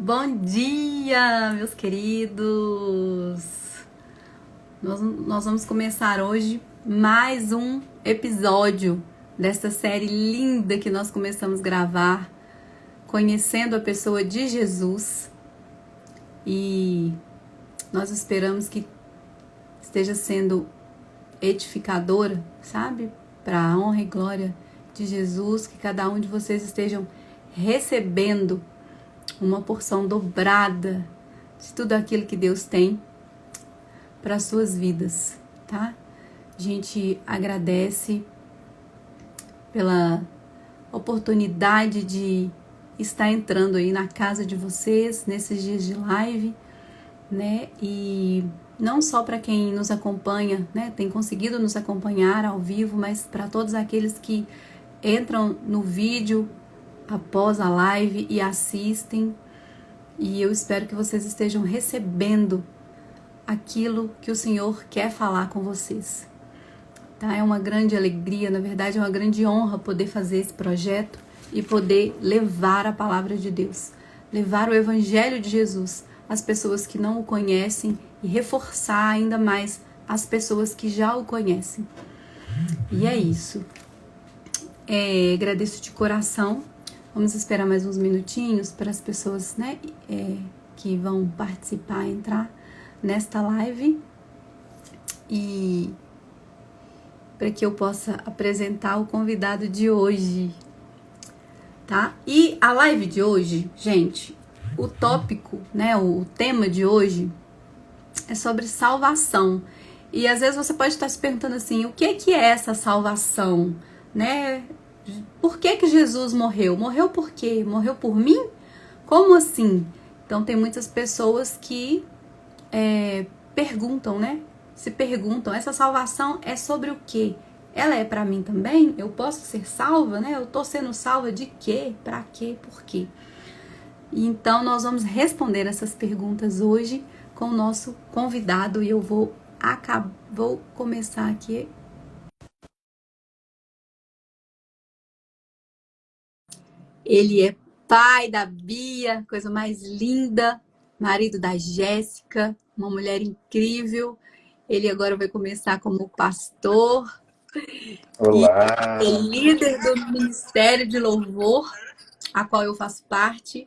Bom dia, meus queridos! Nós vamos começar hoje mais um episódio desta série linda que nós começamos a gravar, conhecendo a pessoa de Jesus. E nós esperamos que esteja sendo edificadora, sabe? Para a honra e glória de Jesus, que cada um de vocês estejam recebendo uma porção dobrada de tudo aquilo que Deus tem para as suas vidas, tá? A gente agradece pela oportunidade de estar entrando aí na casa de vocês nesses dias de live, né? E não só para quem nos acompanha, né? Tem conseguido nos acompanhar ao vivo, mas para todos aqueles que entram no vídeo após a live e assistem. E eu espero que vocês estejam recebendo aquilo que o Senhor quer falar com vocês. Tá? É uma grande alegria, na verdade é uma grande honra poder fazer esse projeto e poder levar a palavra de Deus, levar o Evangelho de Jesus às pessoas que não o conhecem e reforçar ainda mais as pessoas que já o conhecem. E é isso. Agradeço de coração. Vamos esperar mais uns minutinhos para as pessoas, né, que vão participar, entrar nesta live e para que eu possa apresentar o convidado de hoje, tá? E a live de hoje, gente, o tópico, né, o tema de hoje é sobre salvação. E às vezes você pode estar se perguntando assim, o que é essa salvação, né? Por que Jesus morreu? Morreu por quê? Morreu por mim? Como assim? Então tem muitas pessoas que perguntam, né? Se perguntam, essa salvação é sobre o quê? Ela é para mim também? Eu posso ser salva, né? Eu tô sendo salva de quê? Para quê? Por quê? E então nós vamos responder essas perguntas hoje com o nosso convidado e eu vou começar aqui. Ele é pai da Bia, coisa mais linda, marido da Jéssica, uma mulher incrível. Ele agora vai começar como pastor e é Olá, líder do Ministério de Louvor, a qual eu faço parte.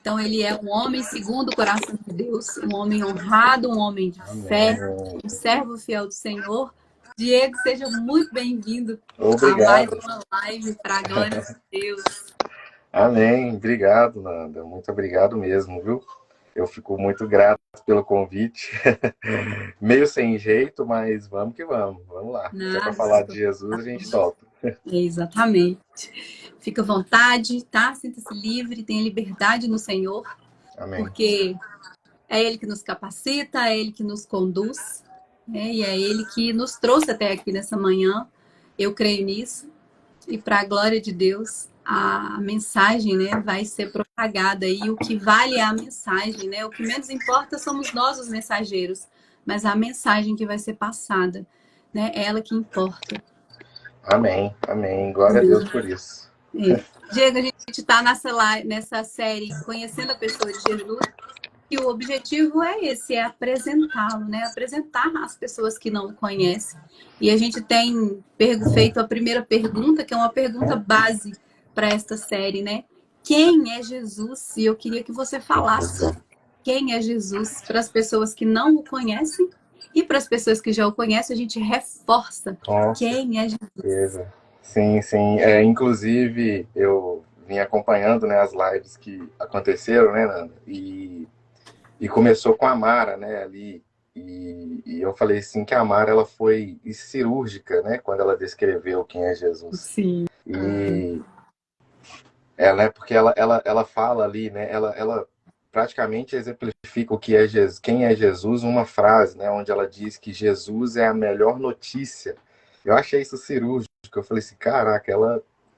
Então, ele é um homem segundo o coração de Deus, um homem honrado, um homem de fé, amém. um servo fiel do Senhor. Diego, seja muito bem-vindo a mais Obrigado. uma live para a glória de Deus. Amém. Obrigado, Nanda. Muito obrigado mesmo, viu? Eu fico muito grato pelo convite. Meio sem jeito, mas vamos que vamos. Vamos lá. Se é para Nada, falar de Jesus, a gente topa. exatamente. Fica à vontade, tá? Sinta-se livre, tenha liberdade no Senhor, Amém. porque é Ele que nos capacita, é Ele que nos conduz, né? E é Ele que nos trouxe até aqui nessa manhã. Eu creio nisso. E para a glória de Deus, a mensagem, né, vai ser propagada. E o que vale é a mensagem, né? O que menos importa somos nós, os mensageiros, mas a mensagem que vai ser passada, né? É ela que importa. Amém. Amém. Glória a Deus por isso. É. Diego, a gente está nessa série Conhecendo a Pessoa de Jesus. E o objetivo é esse, é apresentá-lo, né? Apresentar as pessoas que não o conhecem. E a gente tem feito a primeira pergunta, que é uma pergunta base para esta série, né? Quem é Jesus? E eu queria que você falasse quem é Jesus para as pessoas que não o conhecem e para as pessoas que já o conhecem, a gente reforça Com quem é Jesus. certeza. Sim, sim. Inclusive, eu vim acompanhando, né, as lives que aconteceram, né, Nanda? E começou com a Mara, né, ali. E eu falei assim que a Mara ela foi cirúrgica, né, quando ela descreveu quem é Jesus. Sim. E ela é porque ela fala ali, né, ela praticamente exemplifica o que é Jesus, quem é Jesus, uma frase, né, onde ela diz que Jesus é a melhor notícia. Eu achei isso cirúrgico. Eu falei assim, caraca,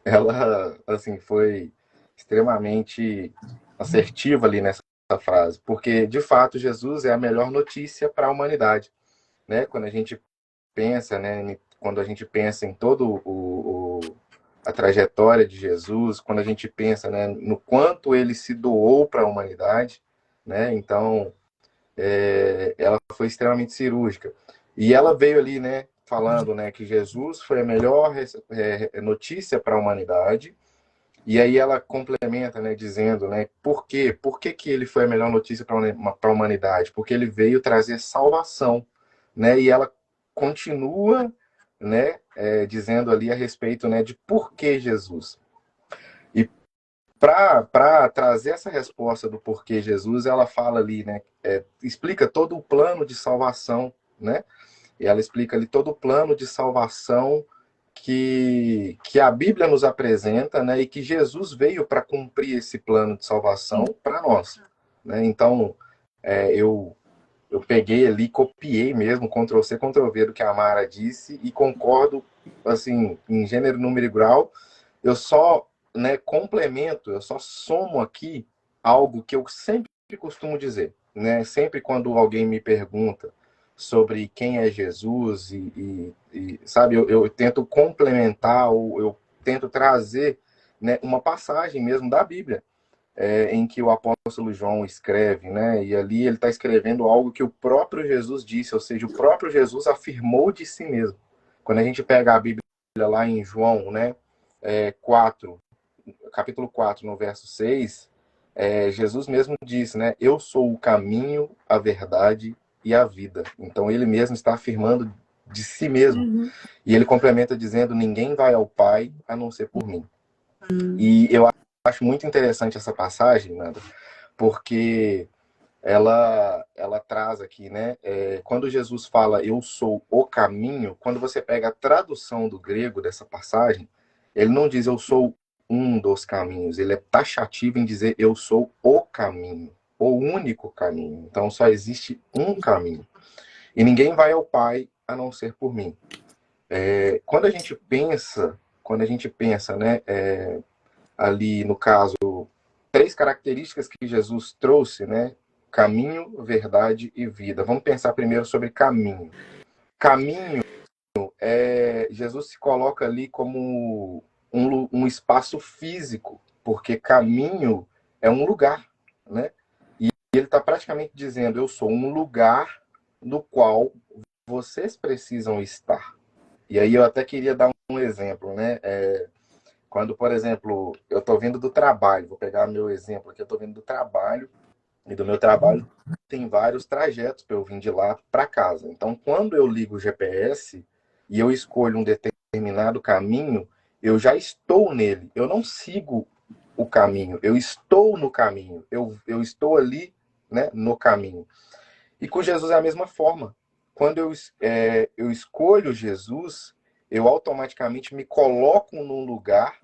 ela assim foi extremamente assertiva ali nessa frase, porque de fato Jesus é a melhor notícia para a humanidade, né? Quando a gente pensa, né, quando a gente pensa em todo a trajetória de Jesus, quando a gente pensa, né, no quanto ele se doou para a humanidade, né? Então, ela foi extremamente cirúrgica. E ela veio ali, né, falando, né, que Jesus foi a melhor notícia para a humanidade. E aí ela complementa, né, dizendo, né, por quê? Por que que ele foi a melhor notícia para a humanidade? Porque ele veio trazer salvação, né? E ela continua, né, dizendo ali a respeito, né, de por que Jesus. E para trazer essa resposta do porquê Jesus, ela fala ali, né, explica todo o plano de salvação, né? E ela explica ali todo o plano de salvação que a Bíblia nos apresenta, né, e que Jesus veio para cumprir esse plano de salvação para nós. Né? Então, eu peguei ali, copiei mesmo, Ctrl+C, Ctrl+V do que a Mara disse e concordo, assim, em gênero, número e grau. Eu só, né, complemento, eu só somo aqui algo que eu sempre costumo dizer, né? Sempre quando alguém me pergunta sobre quem é Jesus sabe, eu tento complementar, ou eu tento trazer, né, uma passagem mesmo da Bíblia, em que o apóstolo João escreve, né? E ali ele está escrevendo algo que o próprio Jesus disse, ou seja, o próprio Jesus afirmou de si mesmo. Quando a gente pega a Bíblia lá em João, né, 4, capítulo 4, no verso 6, Jesus mesmo disse, né, eu sou o caminho, a verdade e a vida. Então ele mesmo está afirmando de si mesmo. E ele complementa dizendo, ninguém vai ao Pai a não ser por mim. E eu acho muito interessante essa passagem, Nanda, porque ela traz aqui, né? Quando Jesus fala eu sou o caminho, quando você pega a tradução do grego dessa passagem, ele não diz eu sou um dos caminhos, ele é taxativo em dizer eu sou o caminho, o único caminho. Então só existe um caminho. E ninguém vai ao Pai a não ser por mim. Quando a gente pensa, né, ali no caso, três características que Jesus trouxe, né? Caminho, verdade e vida. Vamos pensar primeiro sobre caminho. Caminho, Jesus se coloca ali como um espaço físico, porque caminho é um lugar, né? E ele está praticamente dizendo, eu sou um lugar no qual vocês precisam estar. E aí eu até queria dar um exemplo, né? Quando, por exemplo, eu estou vindo do trabalho, vou pegar meu exemplo aqui, eu estou vindo do trabalho, e do meu trabalho tem vários trajetos para eu vir de lá para casa. Então, quando eu ligo o GPS e eu escolho um determinado caminho, eu já estou nele. Eu não sigo o caminho, eu estou no caminho. Eu estou ali, né, no caminho. E com Jesus é a mesma forma. Quando eu escolho Jesus, eu automaticamente me coloco num lugar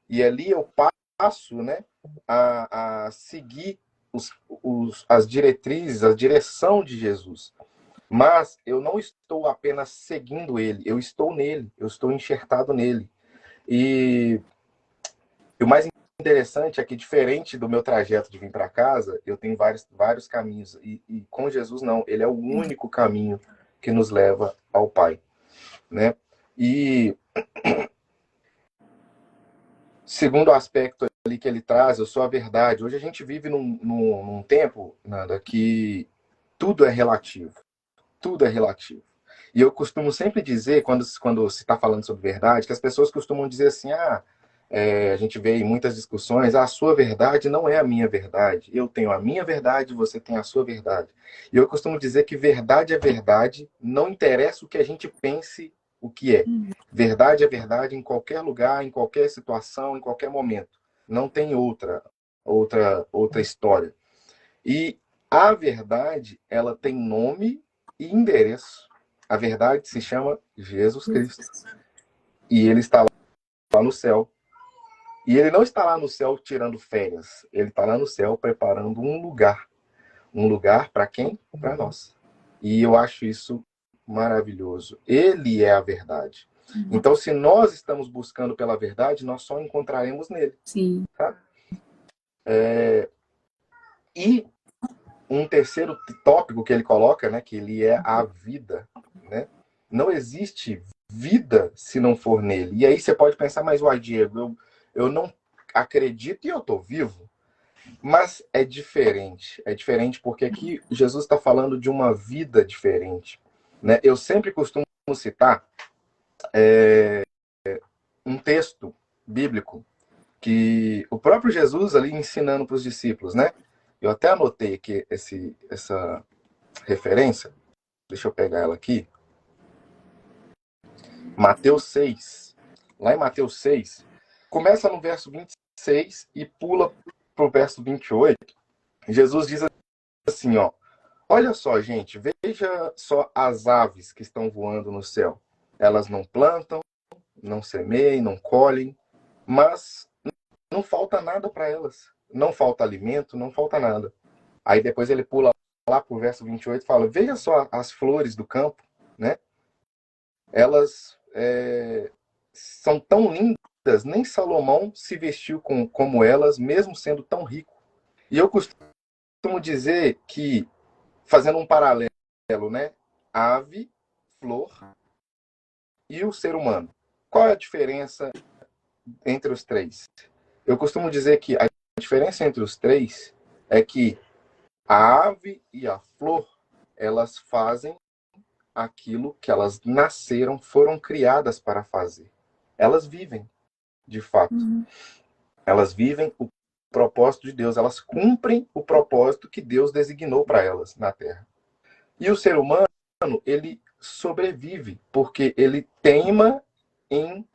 e ali eu passo, né, a seguir as diretrizes, a direção de Jesus. Mas eu não estou apenas seguindo ele, eu estou nele, eu estou enxertado nele. E o mais interessante é que, diferente do meu trajeto de vir para casa, eu tenho vários caminhos. E com Jesus, não, ele é o único caminho que nos leva ao Pai. Né? E segundo aspecto ali que ele traz, eu sou a verdade. Hoje a gente vive num tempo, Nanda, que tudo é relativo. Tudo é relativo. E eu costumo sempre dizer, quando se está falando sobre verdade, que as pessoas costumam dizer assim, a gente vê em muitas discussões, a sua verdade não é a minha verdade. Eu tenho a minha verdade, você tem a sua verdade. E eu costumo dizer que verdade é verdade, não interessa o que a gente pense o que é. Verdade é verdade em qualquer lugar, em qualquer situação, em qualquer momento. Não tem outra história. E a verdade, ela tem nome e endereço. A verdade se chama Jesus Cristo. E ele está lá no céu. E ele não está lá no céu tirando férias. Ele está lá no céu preparando um lugar. Um lugar para quem? Para nós. E eu acho isso maravilhoso. Ele é a verdade. Então, se nós estamos buscando pela verdade, nós só encontraremos nele. Sim. Tá? E um terceiro tópico que ele coloca, né, que ele é a vida, né? Não existe vida se não for nele. E aí você pode pensar, mas uai, Diego, eu não acredito e eu estou vivo. Mas é diferente. É diferente porque aqui Jesus está falando de uma vida diferente. Né? Eu sempre costumo citar um texto bíblico que o próprio Jesus ali ensinando para os discípulos, né? Eu até anotei aqui essa referência. Deixa eu pegar ela aqui. Mateus 6. Lá em Mateus 6, começa no verso 26 e pula para o verso 28. Jesus diz assim, ó. Olha só, gente, veja só as aves que estão voando no céu. Elas não plantam, não semeiam, não colhem, mas não falta nada para elas. Não falta alimento, não falta nada. Aí depois ele pula lá para o verso 28 e fala, veja só as flores do campo, né? Elas são tão lindas, nem Salomão se vestiu como elas, mesmo sendo tão rico. E eu costumo dizer que, fazendo um paralelo, né? Ave, flor e o ser humano. Qual é a diferença entre os três? Eu costumo dizer que a diferença entre os três é que a ave e a flor, elas fazem aquilo que elas nasceram, foram criadas para fazer. Elas vivem, de fato. Elas vivem o propósito de Deus, elas cumprem o propósito que Deus designou para elas na Terra. E o ser humano, ele sobrevive, porque ele teima em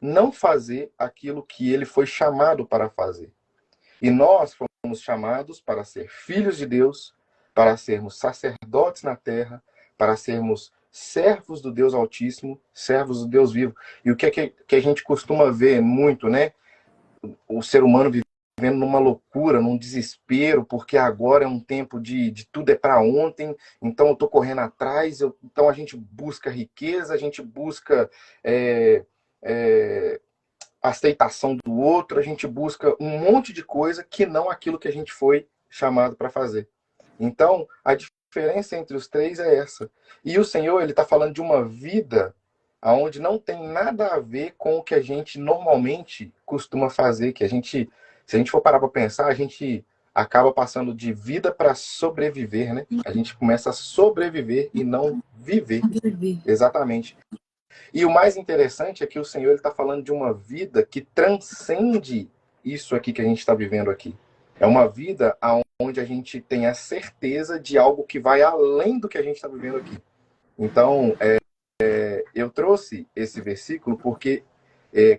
não fazer aquilo que ele foi chamado para fazer. E nós fomos chamados para ser filhos de Deus, para sermos sacerdotes na terra, para sermos servos do Deus Altíssimo, servos do Deus vivo. E o que a gente costuma ver muito, né? O ser humano vivendo numa loucura, num desespero, porque agora é um tempo de tudo é para ontem, então eu estou correndo atrás, então a gente busca riqueza, a gente busca aceitação do outro, a gente busca um monte de coisa que não aquilo que a gente foi chamado para fazer. Então, a diferença entre os três é essa. E o Senhor, ele está falando de uma vida onde não tem nada a ver com o que a gente normalmente costuma fazer, que a gente, se a gente for parar para pensar, a gente acaba passando de vida para sobreviver, né? A gente começa a sobreviver e não viver. Exatamente. E o mais interessante é que o Senhor está falando de uma vida que transcende isso aqui que a gente está vivendo aqui. É uma vida onde a gente tem a certeza de algo que vai além do que a gente está vivendo aqui. Então, eu trouxe esse versículo porque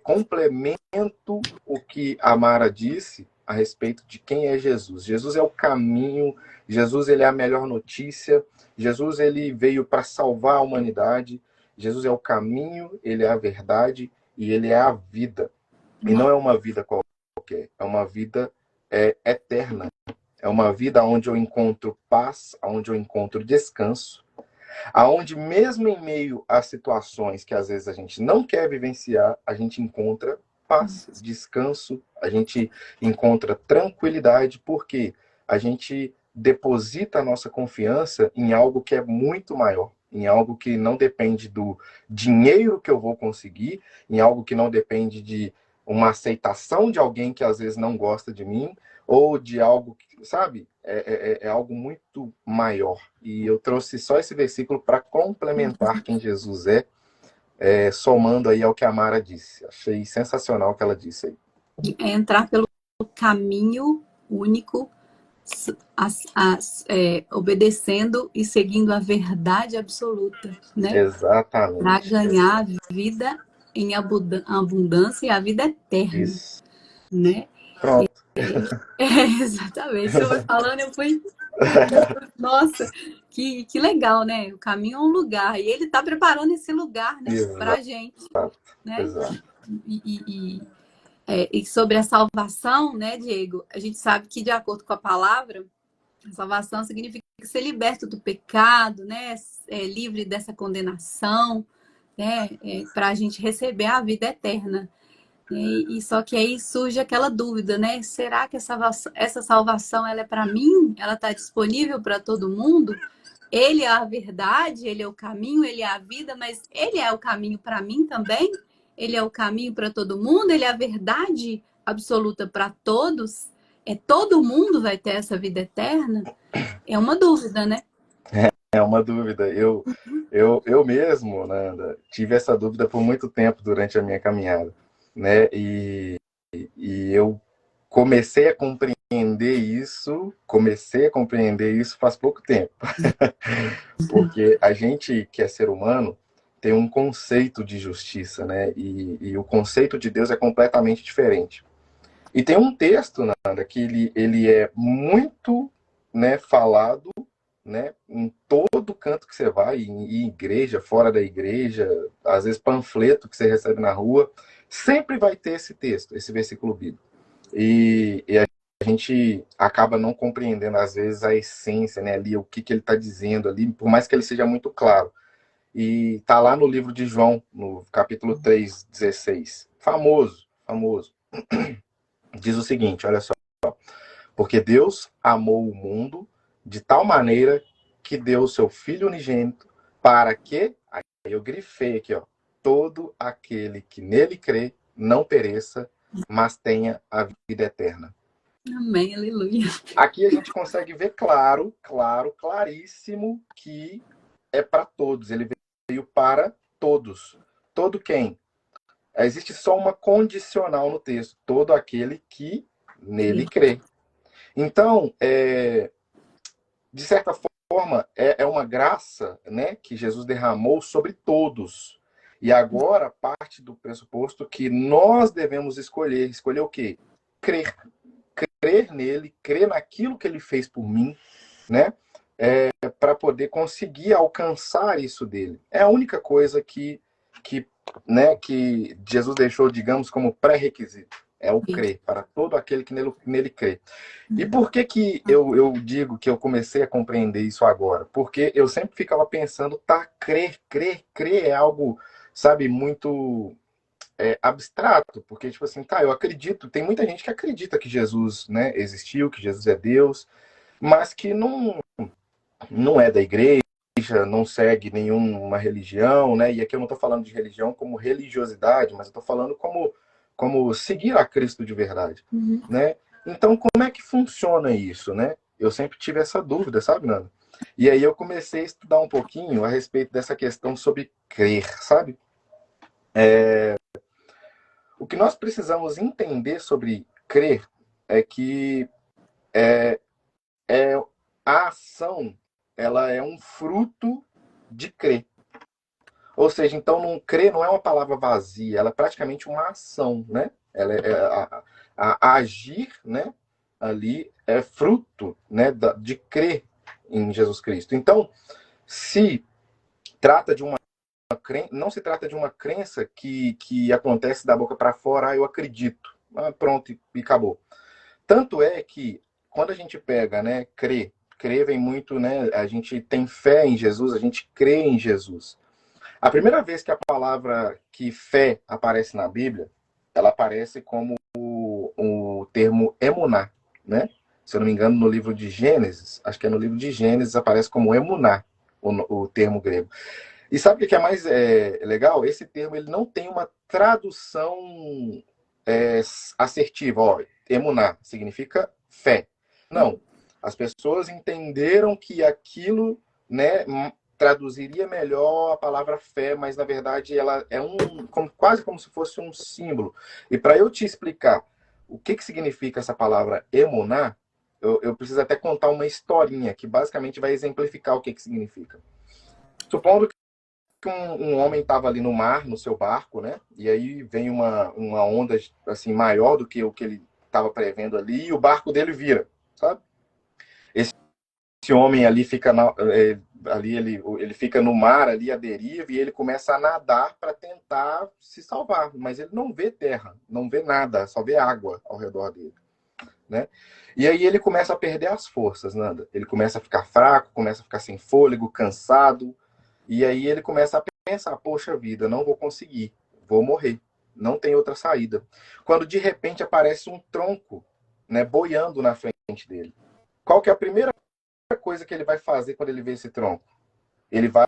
complemento o que a Mara disse a respeito de quem é Jesus. Jesus é o caminho, Jesus ele é a melhor notícia, Jesus ele veio para salvar a humanidade, Jesus é o caminho, ele é a verdade e ele é a vida. E não é uma vida qualquer, é uma vida eterna. É uma vida onde eu encontro paz, onde eu encontro descanso, aonde mesmo em meio a situações que às vezes a gente não quer vivenciar, a gente encontra paz, descanso, a gente encontra tranquilidade, porque a gente deposita a nossa confiança em algo que é muito maior, em algo que não depende do dinheiro que eu vou conseguir, em algo que não depende de uma aceitação de alguém que às vezes não gosta de mim, ou de algo que, sabe, é algo muito maior. E eu trouxe só esse versículo para complementar quem Jesus somando aí ao que a Mara disse. Achei sensacional o que ela disse aí. É entrar pelo caminho único, obedecendo e seguindo a verdade absoluta, né? Exatamente. Para ganhar a vida em abundância e a vida eterna. Isso. Né? Pronto. Exatamente. Você foi falando, eu fui. Nossa, que legal, né? O caminho é um lugar. E ele está preparando esse lugar, né? Para a gente. Né? Exato. E sobre a salvação, né, Diego? A gente sabe que, de acordo com a palavra, a salvação significa ser liberto do pecado, né? Livre dessa condenação, né? Para a gente receber a vida eterna. E só que aí surge aquela dúvida, né? Será que essa salvação ela é para mim? Ela está disponível para todo mundo? Ele é a verdade, ele é o caminho, ele é a vida, mas ele é o caminho para mim também? Ele é o caminho para todo mundo? Ele é a verdade absoluta para todos? É todo mundo vai ter essa vida eterna? É uma dúvida, né? É uma dúvida. Eu mesmo, Nanda, tive essa dúvida por muito tempo durante a minha caminhada, né? E eu comecei a compreender isso faz pouco tempo. Porque a gente que é ser humano tem um conceito de justiça, né? E o conceito de Deus é completamente diferente. E tem um texto, Nanda, que ele é muito, né, falado, né, em todo canto que você vai, em igreja, fora da igreja, às vezes panfleto que você recebe na rua, sempre vai ter esse texto, esse versículo bíblico. E a gente acaba não compreendendo, às vezes, a essência, né, ali, o que ele está dizendo ali, por mais que ele seja muito claro. E tá lá no livro de João, no capítulo 3:16. Famoso, famoso. Diz o seguinte, olha só. Porque Deus amou o mundo de tal maneira que deu o seu Filho unigênito para que, aí eu grifei aqui, ó, todo aquele que nele crê não pereça, mas tenha a vida eterna. Amém, aleluia. Aqui a gente consegue ver claríssimo que é para todos. Ele veio para todos. Todo quem? Existe só uma condicional no texto. Todo aquele que nele crê. Então, de certa forma, é uma graça, né, que Jesus derramou sobre todos. E agora parte do pressuposto que nós devemos escolher. Escolher o quê? Crer. Crer nele, crer naquilo que ele fez por mim, né? Para poder conseguir alcançar isso dele. É a única coisa que Jesus deixou, digamos, como pré-requisito. É o crer, para todo aquele que nele crê. E por que eu digo que eu comecei a compreender isso agora? Porque eu sempre ficava pensando, tá, crer é algo, sabe, muito abstrato. Porque, tipo assim, tá, eu acredito, tem muita gente que acredita que Jesus, né, existiu, que Jesus é Deus, mas que não é da igreja, não segue nenhuma religião, né? E aqui eu não estou falando de religião como religiosidade, mas eu estou falando como seguir a Cristo de verdade, Uhum. né? Então, como é que funciona isso, né? Eu sempre tive essa dúvida, sabe, Nando? E aí eu comecei a estudar um pouquinho a respeito dessa questão sobre crer, sabe? O que nós precisamos entender sobre crer é que é, a ação ela é um fruto de crer. Ou seja, então não crer não é uma palavra vazia, ela é praticamente uma ação, né? Ela a agir, né? Ali é fruto, né? De crer em Jesus Cristo. Então, se trata de uma não se trata de uma crença que acontece da boca para fora, eu acredito. Pronto, e acabou. Tanto é que quando a gente pega, né, crer vem muito, né, a gente tem fé em Jesus, a gente crê em Jesus. A primeira vez que a palavra que fé aparece na Bíblia, ela aparece como o termo emuná, né? Se eu não me engano, no livro de Gênesis, acho que é no livro de Gênesis, aparece como emuná, o termo grego. E sabe o que é mais legal? Esse termo ele não tem uma tradução assertiva. Ó, emuná significa fé. Não. As pessoas entenderam que aquilo, né, traduziria melhor a palavra fé, mas na verdade ela é quase como se fosse um símbolo. E para eu te explicar o que significa essa palavra emuná, eu preciso até contar uma historinha que basicamente vai exemplificar o que significa. Supondo que um homem estava ali no mar, no seu barco, né? E aí vem uma onda assim maior do que o que ele estava prevendo ali, e o barco dele vira, sabe? Esse homem ali fica ali ele fica no mar ali à deriva e ele começa a nadar para tentar se salvar, mas ele não vê terra, não vê nada, só vê água ao redor dele, né? E aí ele começa a perder as forças, Nanda. Ele começa a ficar fraco, começa a ficar sem fôlego, cansado. E aí ele começa a pensar, poxa vida, não vou conseguir, vou morrer, não tem outra saída. Quando de repente aparece um tronco, né, boiando na frente dele. Qual que é a primeira coisa que ele vai fazer quando ele vê esse tronco? Ele vai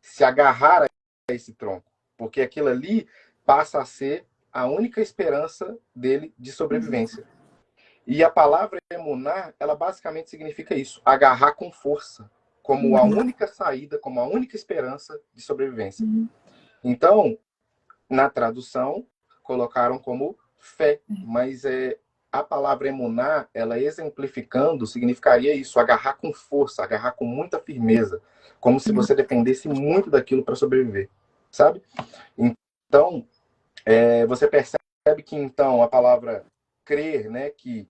se agarrar a esse tronco, porque aquilo ali passa a ser a única esperança dele de sobrevivência. E a palavra emunar, ela basicamente significa isso, agarrar com força, como a única saída, como a única esperança de sobrevivência. Então, na tradução, colocaram como fé, mas a palavra emunar, ela exemplificando, significaria isso, agarrar com força, agarrar com muita firmeza, como se você dependesse muito daquilo para sobreviver, sabe? Então, você percebe que, então, a palavra crer, né, que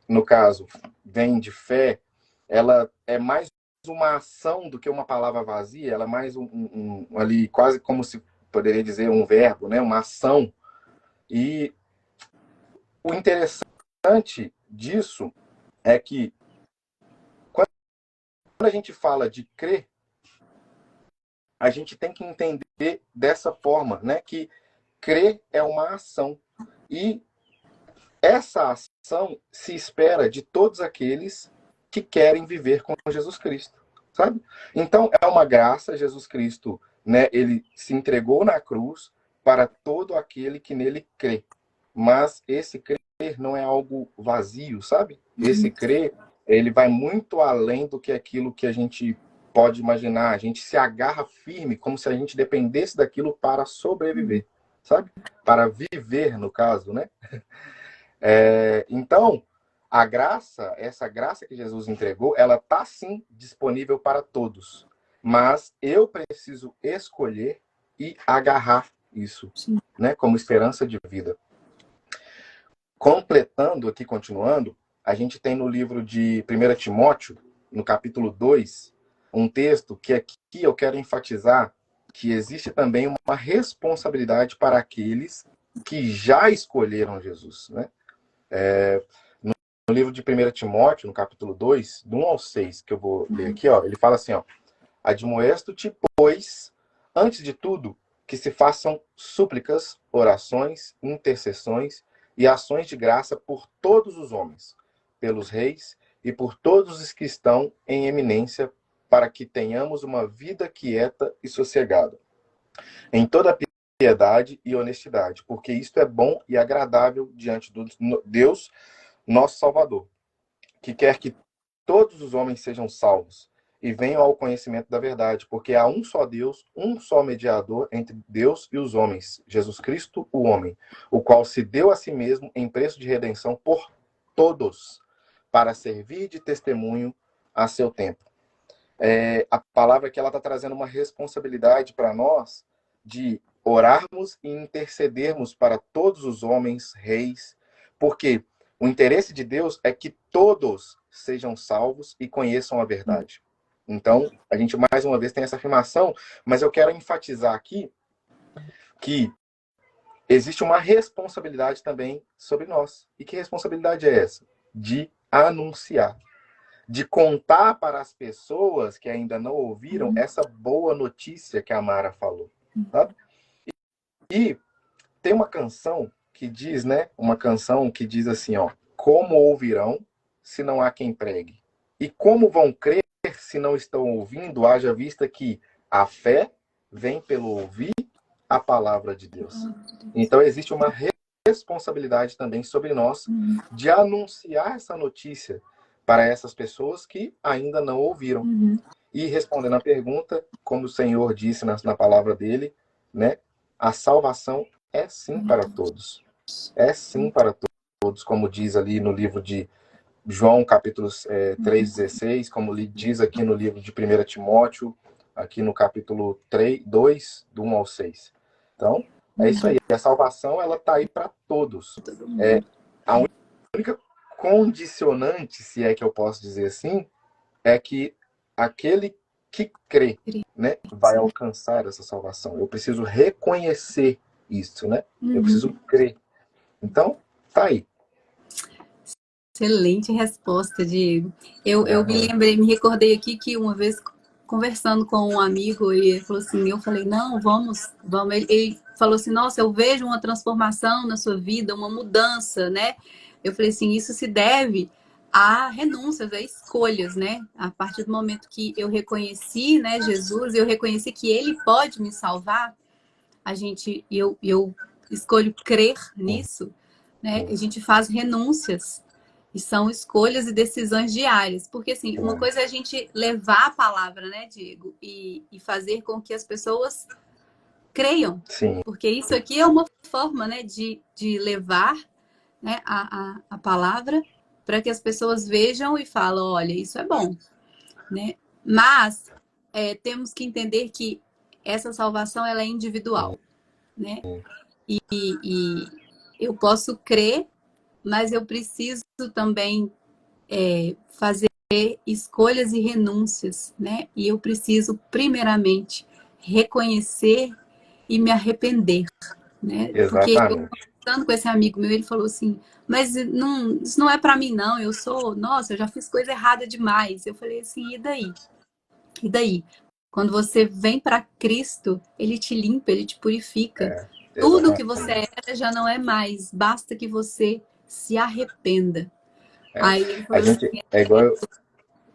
no caso vem de fé, ela é mais uma ação do que uma palavra vazia, ela é mais ali, quase como se poderia dizer um verbo, né, uma ação. E o interessante disso é que quando a gente fala de crer, a gente tem que entender dessa forma, né, que crer é uma ação. E essa ação se espera de todos aqueles que querem viver com Jesus Cristo, sabe? Então, é uma graça, Jesus Cristo, né? Ele se entregou na cruz para todo aquele que nele crê. Mas esse crer não é algo vazio, sabe? Esse crer, ele vai muito além do que aquilo que a gente pode imaginar. A gente se agarra firme, como se a gente dependesse daquilo para sobreviver, sabe? Para viver, no caso, né? Então, a graça, essa graça que Jesus entregou, ela está sim disponível para todos. Mas eu preciso escolher e agarrar isso, né, como esperança de vida. Completando aqui, continuando, a gente tem no livro de 1 Timóteo, no capítulo 2, um texto que aqui eu quero enfatizar que existe também uma responsabilidade para aqueles que já escolheram Jesus, né? No livro de 1 Timóteo, no capítulo 2, do 1 ao 6, que eu vou ler aqui, ó, ele fala assim, ó, admoesto-te, pois, antes de tudo, que se façam súplicas, orações, intercessões e ações de graça por todos os homens, pelos reis e por todos os que estão em eminência, para que tenhamos uma vida quieta e sossegada, em toda piedade e honestidade, porque isto é bom e agradável diante de Deus, nosso Salvador, que quer que todos os homens sejam salvos e venham ao conhecimento da verdade, porque há um só Deus, um só mediador entre Deus e os homens, Jesus Cristo, o homem, o qual se deu a si mesmo em preço de redenção por todos, para servir de testemunho a seu tempo. A palavra que ela está trazendo uma responsabilidade para nós de orarmos e intercedermos para todos os homens, reis, porque o interesse de Deus é que todos sejam salvos e conheçam a verdade. Então, a gente mais uma vez tem essa afirmação, mas eu quero enfatizar aqui que existe uma responsabilidade também sobre nós. E que responsabilidade é essa? De anunciar. De contar para as pessoas que ainda não ouviram essa boa notícia que a Mara falou. Sabe? E tem uma canção que diz, né? Uma canção que diz assim, ó. Como ouvirão se não há quem pregue? E como vão crer se não estão ouvindo, haja vista que a fé vem pelo ouvir a palavra de Deus. Então existe uma responsabilidade também sobre nós de anunciar essa notícia para essas pessoas que ainda não ouviram. E respondendo a pergunta, como o Senhor disse na palavra dele, né? A salvação é sim para todos. É sim para todos, como diz ali no livro de João, capítulo 3,16, como diz aqui no livro de 1 Timóteo, aqui no capítulo 2, do 1 ao 6. Então, é isso aí. A salvação, ela está aí para todos. A única condicionante, se é que eu posso dizer assim, é que aquele que crê, né, vai alcançar essa salvação. Eu preciso reconhecer isso, né? Eu preciso crer. Então, tá aí. Excelente resposta, Diego. Eu me recordei aqui que uma vez conversando com um amigo, ele falou assim, eu falei, não, vamos. Ele falou assim, nossa, eu vejo uma transformação na sua vida, uma mudança, né? Eu falei assim, isso se deve há renúncias, há escolhas, né? A partir do momento que eu reconheci, né, Jesus, eu reconheci que Ele pode me salvar, eu escolho crer Sim, nisso, né? A sim, gente faz renúncias e são escolhas e decisões diárias, porque assim, uma sim, coisa é a gente levar a palavra, né, Diego, e fazer com que as pessoas creiam, sim, porque isso aqui é uma forma, né, de levar, né, a palavra para que as pessoas vejam e falam, olha, isso é bom, né? Mas temos que entender que essa salvação ela é individual, né? E eu posso crer, mas eu preciso também fazer escolhas e renúncias, né? E eu preciso, primeiramente, reconhecer e me arrepender, né? Porque eu exatamente. conversando com esse amigo meu, ele falou assim, mas não, isso não é para mim, não. Eu sou, nossa, eu já fiz coisa errada demais. Eu falei assim, e daí? E daí? Quando você vem para Cristo, ele te limpa, ele te purifica. Tudo que você Exatamente. era já não é mais, basta que você se arrependa. É. Aí ele A falou assim, gente é igual.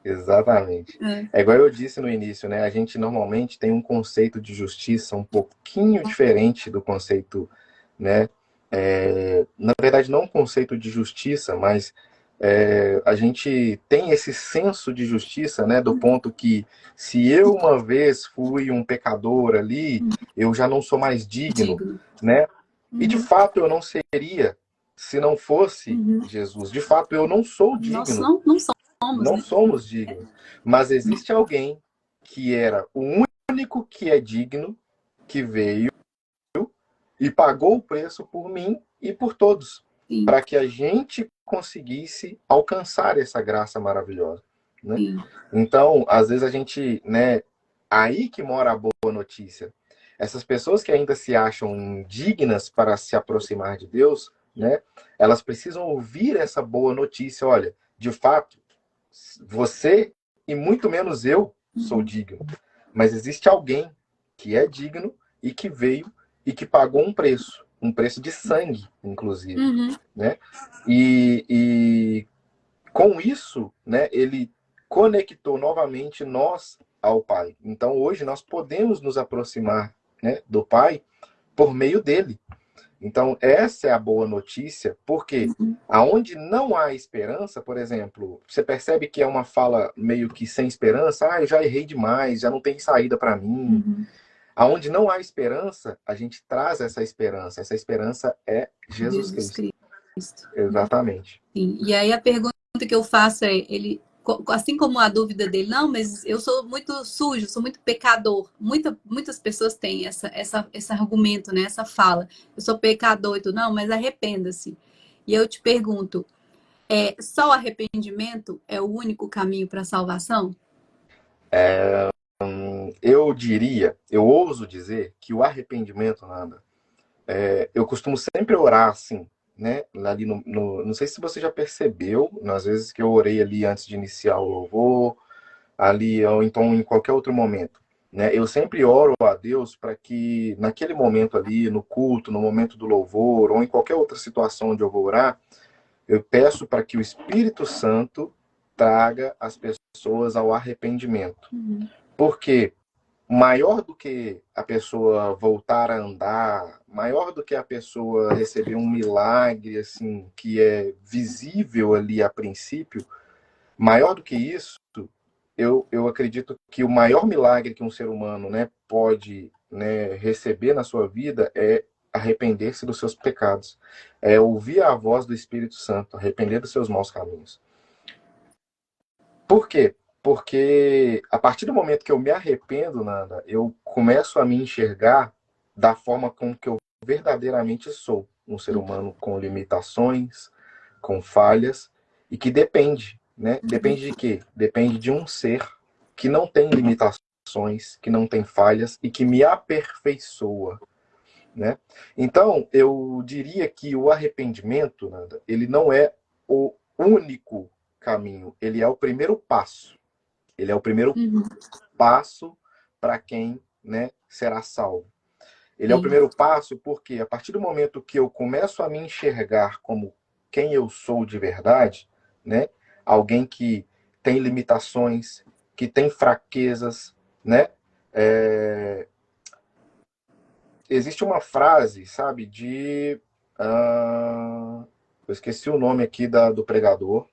Exatamente. é, É igual eu disse no início, né? A gente normalmente tem um conceito de justiça um pouquinho diferente do conceito, né? Na verdade, não um conceito de justiça, mas a gente tem esse senso de justiça, né? Do ponto que se eu uma vez fui um pecador ali, eu já não sou mais digno, digno. né? E de Uhum, fato eu não seria se não fosse uhum. Jesus. De fato eu não sou Nós digno, não somos, não né? somos dignos, mas existe alguém que era o único que é digno, que veio e pagou o preço por mim e por todos, Sim, para que a gente conseguisse alcançar essa graça maravilhosa, né? sim. Então, às vezes a gente, né, aí que mora a boa notícia. Essas pessoas que ainda se acham indignas para se aproximar de Deus, né, elas precisam ouvir essa boa notícia. Olha, de fato, você e muito menos eu sou Uhum, digno. Mas existe alguém que é digno e que veio e que pagou um preço de sangue, inclusive, uhum. né? E com isso, né, ele conectou novamente nós ao Pai. Então hoje nós podemos nos aproximar, né, do Pai por meio dele. Então, essa é a boa notícia, porque aonde não há esperança, por exemplo, você percebe que é uma fala meio que sem esperança, eu já errei demais, já não tem saída para mim. Uhum. Aonde não há esperança, a gente traz essa esperança. Essa esperança é Jesus Jesus Cristo. Cristo, né? Exatamente. Sim. E aí a pergunta que eu faço é, ele, assim como a dúvida dele, não, mas eu sou muito sujo, sou muito pecador. Muitas pessoas têm esse argumento, né? Essa fala. Eu sou pecador e tudo, não, mas arrependa-se. E eu te pergunto, só o arrependimento é o único caminho para a salvação? Eu diria, eu ouso dizer que o arrependimento, Nanda, eu costumo sempre orar assim, né? Ali não sei se você já percebeu, nas vezes que eu orei ali antes de iniciar o louvor, ali ou então em qualquer outro momento, né? Eu sempre oro a Deus para que naquele momento ali, no culto, no momento do louvor ou em qualquer outra situação onde eu vou orar, eu peço para que o Espírito Santo traga as pessoas ao arrependimento. Uhum. Porque maior do que a pessoa voltar a andar, maior do que a pessoa receber um milagre assim que é visível ali a princípio, maior do que isso, eu acredito que o maior milagre que um ser humano, né, pode, né, receber na sua vida é arrepender-se dos seus pecados, é ouvir a voz do Espírito Santo, arrepender dos seus maus caminhos. Por quê? Porque a partir do momento que eu me arrependo, Nanda, eu começo a me enxergar da forma com que eu verdadeiramente sou, um ser humano com limitações, com falhas e que depende, né? Depende de quê? Depende de um ser que não tem limitações, que não tem falhas e que me aperfeiçoa, né? Então, eu diria que o arrependimento, Nanda, ele não é o único caminho, ele é o primeiro passo. Ele é o primeiro Uhum. passo para quem, né, será salvo. Ele é o Sim. primeiro passo porque a partir do momento que eu começo a me enxergar como quem eu sou de verdade, né, alguém que tem limitações, que tem fraquezas, né? Existe uma frase, sabe, eu esqueci o nome aqui do pregador,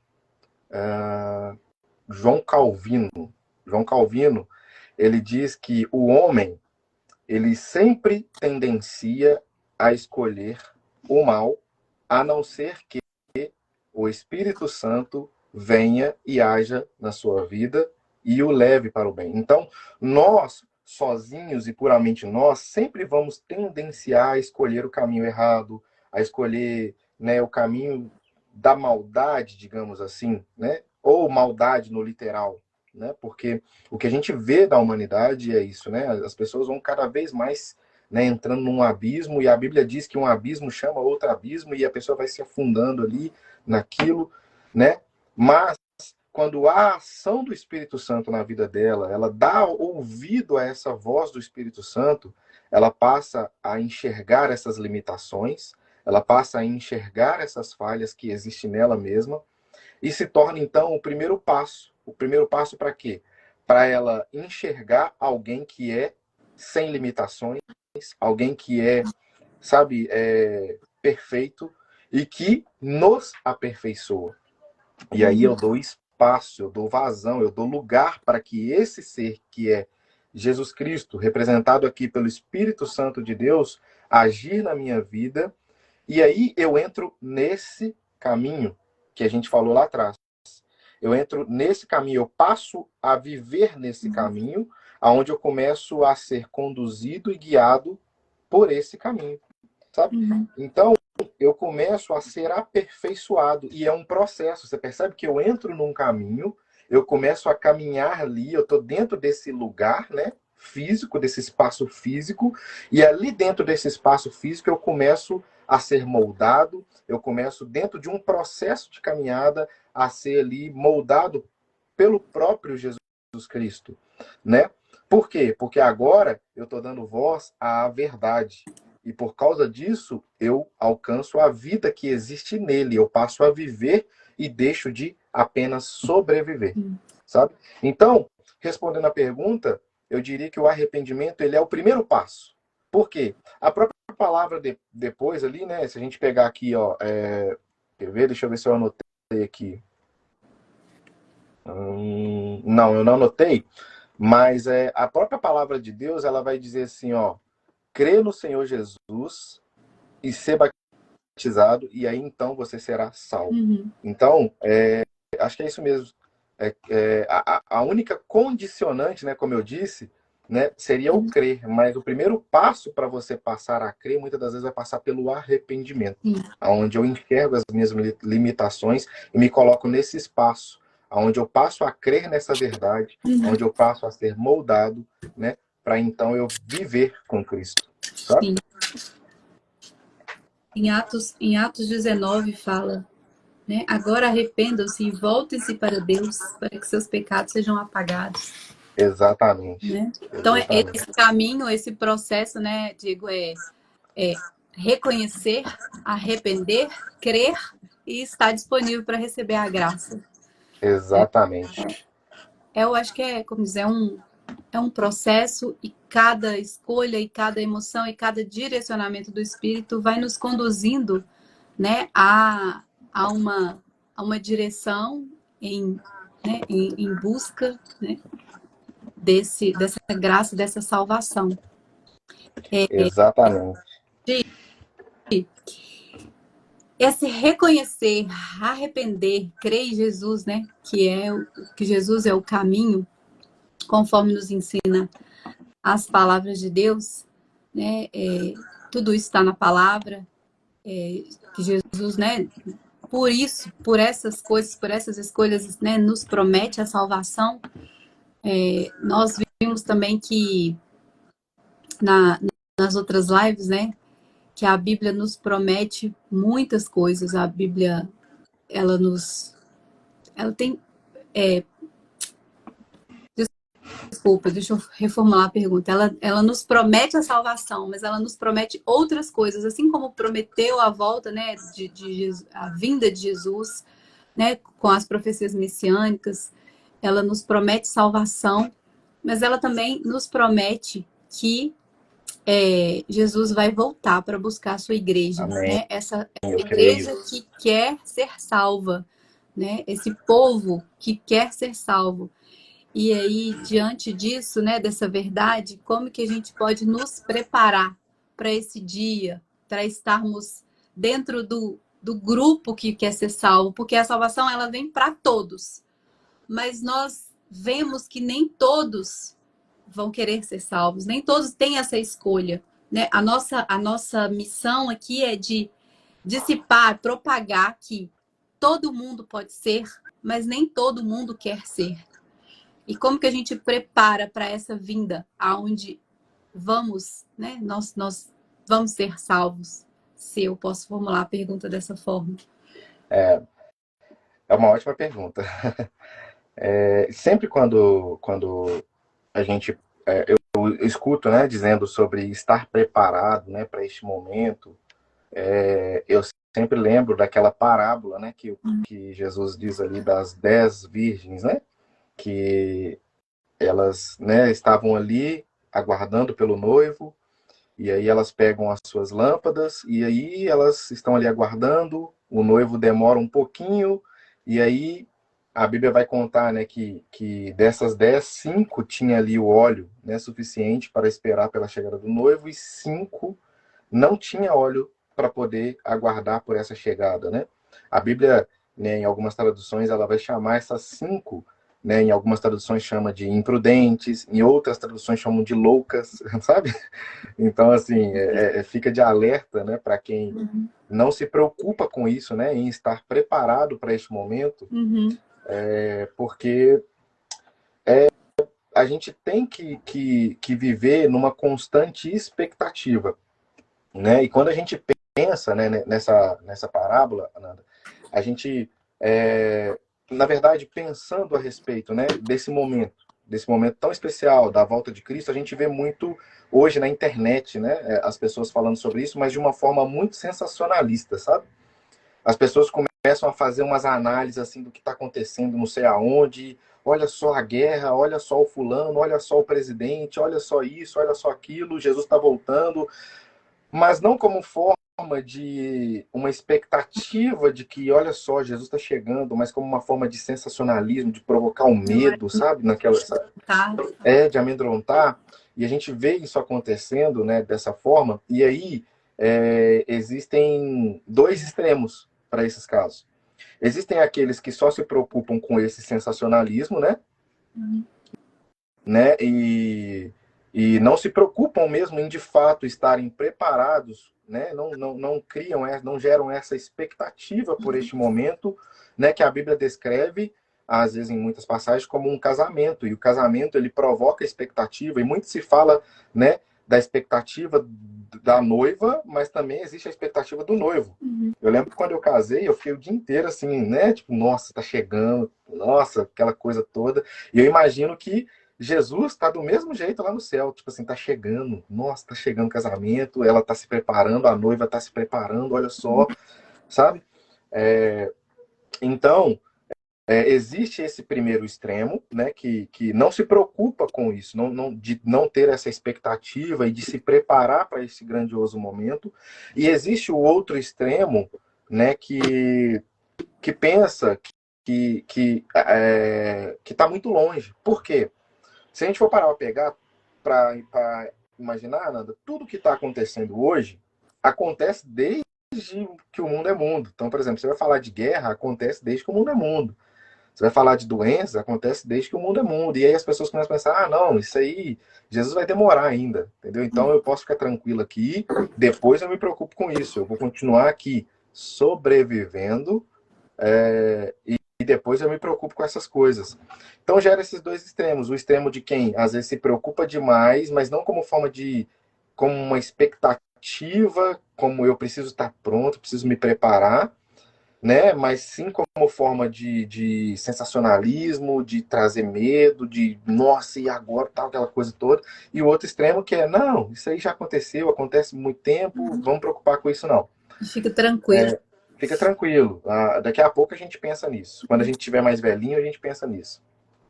João Calvino. João Calvino, ele diz que o homem, ele sempre tendencia a escolher o mal, a não ser que o Espírito Santo venha e haja na sua vida e o leve para o bem. Então, nós, sozinhos e puramente nós, sempre vamos tendenciar a escolher o caminho errado, a escolher, né, o caminho da maldade, digamos assim, né? Ou maldade no literal, né? Porque o que a gente vê da humanidade é isso, né? As pessoas vão cada vez mais, né, entrando num abismo, e a Bíblia diz que um abismo chama outro abismo, e a pessoa vai se afundando ali naquilo, né? Mas quando há ação do Espírito Santo na vida dela, ela dá ouvido a essa voz do Espírito Santo, ela passa a enxergar essas limitações, ela passa a enxergar essas falhas que existem nela mesma, e se torna então o primeiro passo. O primeiro passo para quê? Para ela enxergar alguém que é sem limitações, alguém que é, sabe, perfeito e que nos aperfeiçoa. E aí eu dou espaço, eu dou vazão, eu dou lugar para que esse ser que é Jesus Cristo, representado aqui pelo Espírito Santo de Deus, agir na minha vida. E aí eu entro nesse caminho que a gente falou lá atrás. Eu entro nesse caminho, eu passo a viver nesse caminho, aonde eu começo a ser conduzido e guiado por esse caminho, sabe? Então, eu começo a ser aperfeiçoado, e é um processo. Você percebe que eu entro num caminho, eu começo a caminhar ali, eu estou dentro desse lugar, né, físico, desse espaço físico, e ali dentro desse espaço físico eu começo a ser moldado, eu começo dentro de um processo de caminhada a ser ali moldado pelo próprio Jesus Cristo, né? Por quê? Porque agora eu estou dando voz à verdade. E por causa disso, eu alcanço a vida que existe nele. Eu passo a viver e deixo de apenas sobreviver, sabe? Então, respondendo a pergunta, eu diria que o arrependimento ele é o primeiro passo. Por quê? A própria palavra depois ali, né? Se a gente pegar aqui, ó, quer ver? Deixa eu ver se eu anotei aqui. Não, eu não anotei. Mas a própria palavra de Deus, ela vai dizer assim, ó, crê no Senhor Jesus e ser batizado, e aí então você será salvo. Então, acho que é isso mesmo. A única condicionante, né, como eu disse, né, seria o crer, mas o primeiro passo para você passar a crer, muitas das vezes vai passar pelo arrependimento, onde eu enxergo as minhas limitações e me coloco nesse espaço, onde eu passo a crer nessa verdade, onde eu passo a ser moldado, né, para então eu viver com Cristo, sabe? Sim. Em Atos 19 fala, né? Agora arrependam-se e voltem-se para Deus, para que seus pecados sejam apagados. Exatamente. Né? Então, Exatamente. esse caminho, esse processo, né, Diego, é reconhecer, arrepender, crer e estar disponível para receber a graça. Exatamente. Eu acho que como dizer, é um processo, e cada escolha e cada emoção e cada direcionamento do Espírito vai nos conduzindo, né, a uma direção em busca, né, dessa graça, dessa salvação. Exatamente. Esse reconhecer, arrepender, crer em Jesus, né, que Jesus é o caminho, conforme nos ensina as palavras de Deus, né, tudo isso está na palavra, que Jesus, né, por isso, por essas coisas, por essas escolhas, né, nos promete a salvação. Nós vimos também que nas outras lives, né, que a Bíblia nos promete muitas coisas. A Bíblia, ela tem, desculpa, deixa eu reformular a pergunta. Ela nos promete a salvação, mas ela nos promete outras coisas, assim como prometeu a volta, né, a vinda de Jesus, né, com as profecias messiânicas, ela nos promete salvação, mas ela também nos promete que Jesus vai voltar para buscar a sua igreja, Amém. né? Essa Eu creio. igreja que quer ser salva, né? Esse povo que quer ser salvo. E aí, diante disso, né, dessa verdade, como que a gente pode nos preparar para esse dia, para estarmos dentro do grupo que quer ser salvo? Porque a salvação, ela vem para todos, mas nós vemos que nem todos vão querer ser salvos, nem todos têm essa escolha, né? A nossa missão aqui é de dissipar, propagar que todo mundo pode ser, mas nem todo mundo quer ser. E como que a gente prepara para essa vinda, aonde vamos, né? Nós vamos ser salvos. Se eu posso formular a pergunta dessa forma. É uma ótima pergunta. Sempre quando a gente eu escuto, né, dizendo sobre estar preparado, né, para este momento, eu sempre lembro daquela parábola, né, que Jesus diz ali das 10 virgens, né, que elas, né, estavam ali aguardando pelo noivo. E aí elas pegam as suas lâmpadas e aí elas estão ali aguardando, o noivo demora um pouquinho e aí a Bíblia vai contar, né, que dessas 10, 5 tinha ali o óleo, né, suficiente para esperar pela chegada do noivo e 5 não tinha óleo para poder aguardar por essa chegada, né? A Bíblia, né, em algumas traduções, ela vai chamar essas 5, né, em algumas traduções chama de imprudentes, em outras traduções chamam de loucas, sabe? Então, assim, fica de alerta, né, para quem Uhum. não se preocupa com isso, né, em estar preparado para este momento, Uhum. porque a gente tem que viver numa constante expectativa, né? E quando a gente pensa, né, nessa parábola, Ananda, a gente, na verdade, pensando a respeito, né, desse momento tão especial da volta de Cristo, a gente vê muito hoje na internet, né, as pessoas falando sobre isso, mas de uma forma muito sensacionalista, sabe? As pessoas começam a fazer umas análises assim do que está acontecendo, não sei aonde. Olha só a guerra, olha só o fulano, olha só o presidente, olha só isso, olha só aquilo. Jesus está voltando, mas não como forma de uma expectativa de que, olha só, Jesus está chegando, mas como uma forma de sensacionalismo, de provocar um medo, sabe? Tá. De amedrontar. E a gente vê isso acontecendo, né, dessa forma. E aí existem dois extremos para esses casos. Existem aqueles que só se preocupam com esse sensacionalismo, né? Uhum. Né? E não se preocupam mesmo em de fato estarem preparados, né? Não criam, não geram essa expectativa por este momento, né? Que a Bíblia descreve, às vezes em muitas passagens, como um casamento. E o casamento ele provoca expectativa e muito se fala, né? Da expectativa da noiva, mas também existe a expectativa do noivo. Uhum. Eu lembro que quando eu casei, eu fiquei o dia inteiro assim, né? Tipo, nossa, tá chegando, nossa, aquela coisa toda. E eu imagino que Jesus está do mesmo jeito lá no céu, tipo assim, tá chegando, nossa, tá chegando o casamento, ela tá se preparando, a noiva tá se preparando, olha só, sabe? É, então, existe esse primeiro extremo, né, que não se preocupa com isso, de não ter essa expectativa e de se preparar para esse grandioso momento, e existe o outro extremo, né, que pensa que está muito longe. Por quê? Se a gente for parar para pegar, para imaginar, Nanda, tudo que está acontecendo hoje acontece desde que o mundo é mundo. Então, por exemplo, você vai falar de guerra, acontece desde que o mundo é mundo. Você vai falar de doenças, acontece desde que o mundo é mundo. E aí as pessoas começam a pensar, ah, não, isso aí, Jesus vai demorar ainda, entendeu? Então eu posso ficar tranquilo aqui, depois eu me preocupo com isso. Eu vou continuar aqui sobrevivendo, e depois eu me preocupo com essas coisas. Então gera esses dois extremos. O extremo de quem às vezes se preocupa demais, mas não como forma de, como uma expectativa, como eu preciso estar pronto, preciso me preparar, né? Mas sim como forma de sensacionalismo, de trazer medo, de nossa, e agora tal, aquela coisa toda. E o outro extremo que é, não, isso aí já aconteceu, acontece há muito tempo, vamos preocupar com isso não. Fica tranquilo. Fica tranquilo. Daqui a pouco a gente pensa nisso. Quando a gente tiver mais velhinho, a gente pensa nisso,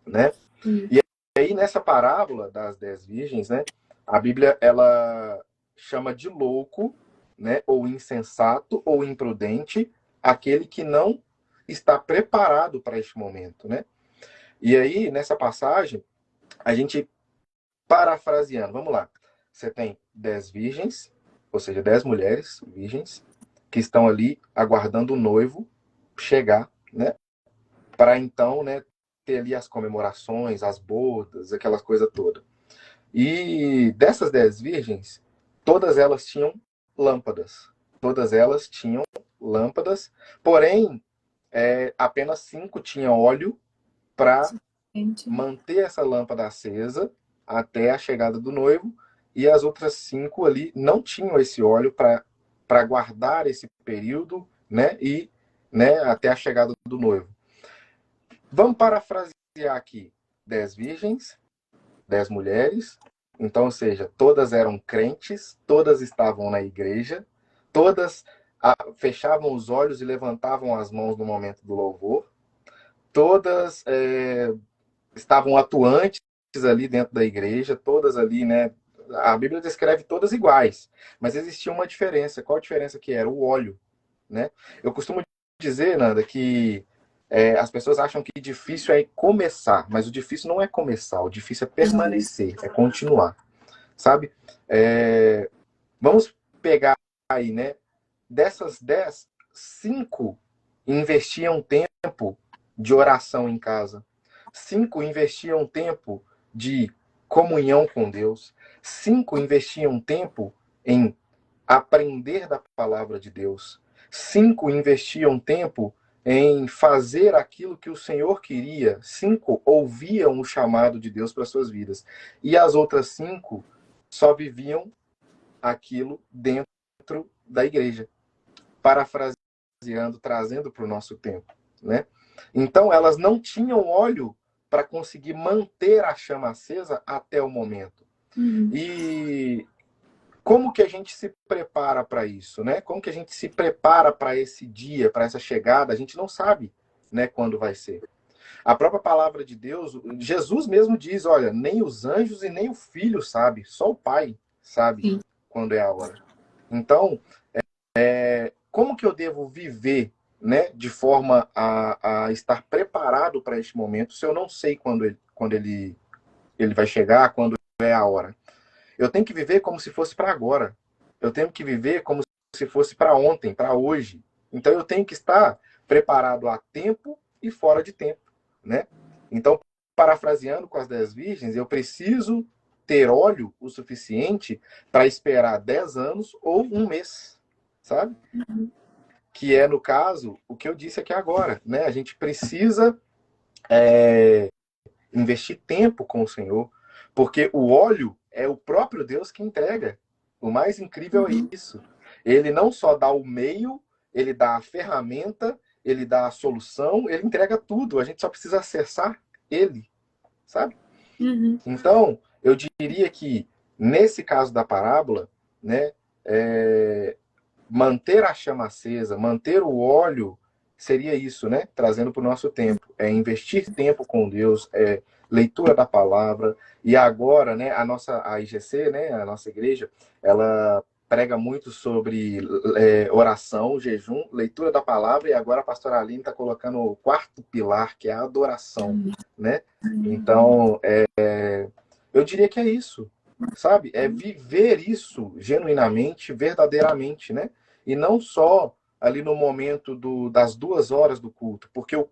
né? Sim. E aí, nessa parábola das 10 virgens, né? A Bíblia, ela chama de louco, né? Ou insensato, ou imprudente, aquele que não está preparado para este momento, né? E aí, nessa passagem, a gente, parafraseando, vamos lá. Você tem 10 virgens, ou seja, 10 mulheres virgens, que estão ali aguardando o noivo chegar, né? Para então, né, ter ali as comemorações, as bodas, aquelas coisas todas. E dessas 10 virgens, todas elas tinham lâmpadas. Todas elas tinham lâmpadas, porém, apenas 5 tinham óleo para Gente. manter essa lâmpada acesa até a chegada do noivo, e as outras 5 ali não tinham esse óleo para guardar esse período, né, e né, até a chegada do noivo. Vamos parafrasear aqui: 10 virgens, 10 mulheres, então, ou seja, todas eram crentes, todas estavam na igreja, todas fechavam os olhos e levantavam as mãos no momento do louvor, todas estavam atuantes ali dentro da igreja, todas ali, né? A Bíblia descreve todas iguais, mas existia uma diferença. Qual a diferença que era? O óleo, né? Eu costumo dizer, Nanda, que as pessoas acham que difícil é começar, mas o difícil não é começar, o difícil é permanecer, é continuar, sabe? Vamos pegar aí, né? Dessas 10, 5 investiam tempo de oração em casa. 5 investiam tempo de comunhão com Deus. 5 investiam tempo em aprender da palavra de Deus. 5 investiam tempo em fazer aquilo que o Senhor queria. 5 ouviam o chamado de Deus para suas vidas. E as outras 5 só viviam aquilo dentro da igreja, parafraseando, trazendo para o nosso tempo, né? Então elas não tinham óleo para conseguir manter a chama acesa até o momento. Uhum. E como que a gente se prepara para isso, né? Como que a gente se prepara para esse dia, para essa chegada? A gente não sabe, né, quando vai ser. A própria palavra de Deus, Jesus mesmo diz, olha, nem os anjos e nem o filho sabe, só o Pai sabe Sim. quando é a hora. Então, como que eu devo viver, né, de forma a estar preparado para este momento, se eu não sei quando ele vai chegar, quando é a hora? Eu tenho que viver como se fosse para agora. Eu tenho que viver como se fosse para ontem, para hoje. Então eu tenho que estar preparado a tempo e fora de tempo, né? Então, parafraseando com as 10 virgens, eu preciso ter óleo o suficiente para esperar 10 anos ou um mês, sabe? Uhum. Que é, no caso, o que eu disse aqui agora, né? A gente precisa investir tempo com o Senhor, porque o óleo é o próprio Deus que entrega. O mais incrível é Uhum. isso. Ele não só dá o meio, ele dá a ferramenta, ele dá a solução, ele entrega tudo. A gente só precisa acessar ele, sabe? Uhum. Então, eu diria que, nesse caso da parábola, né, manter a chama acesa, manter o óleo, seria isso, né? Trazendo para o nosso tempo. É investir tempo com Deus, leitura da palavra. E agora, né, a IGC, né, a nossa igreja, ela prega muito sobre oração, jejum, leitura da palavra, e agora a pastora Aline está colocando o quarto pilar, que é a adoração, né? Então, eu diria que é isso, sabe? É viver isso genuinamente, verdadeiramente, né? E não só ali no momento das 2 horas do culto, porque o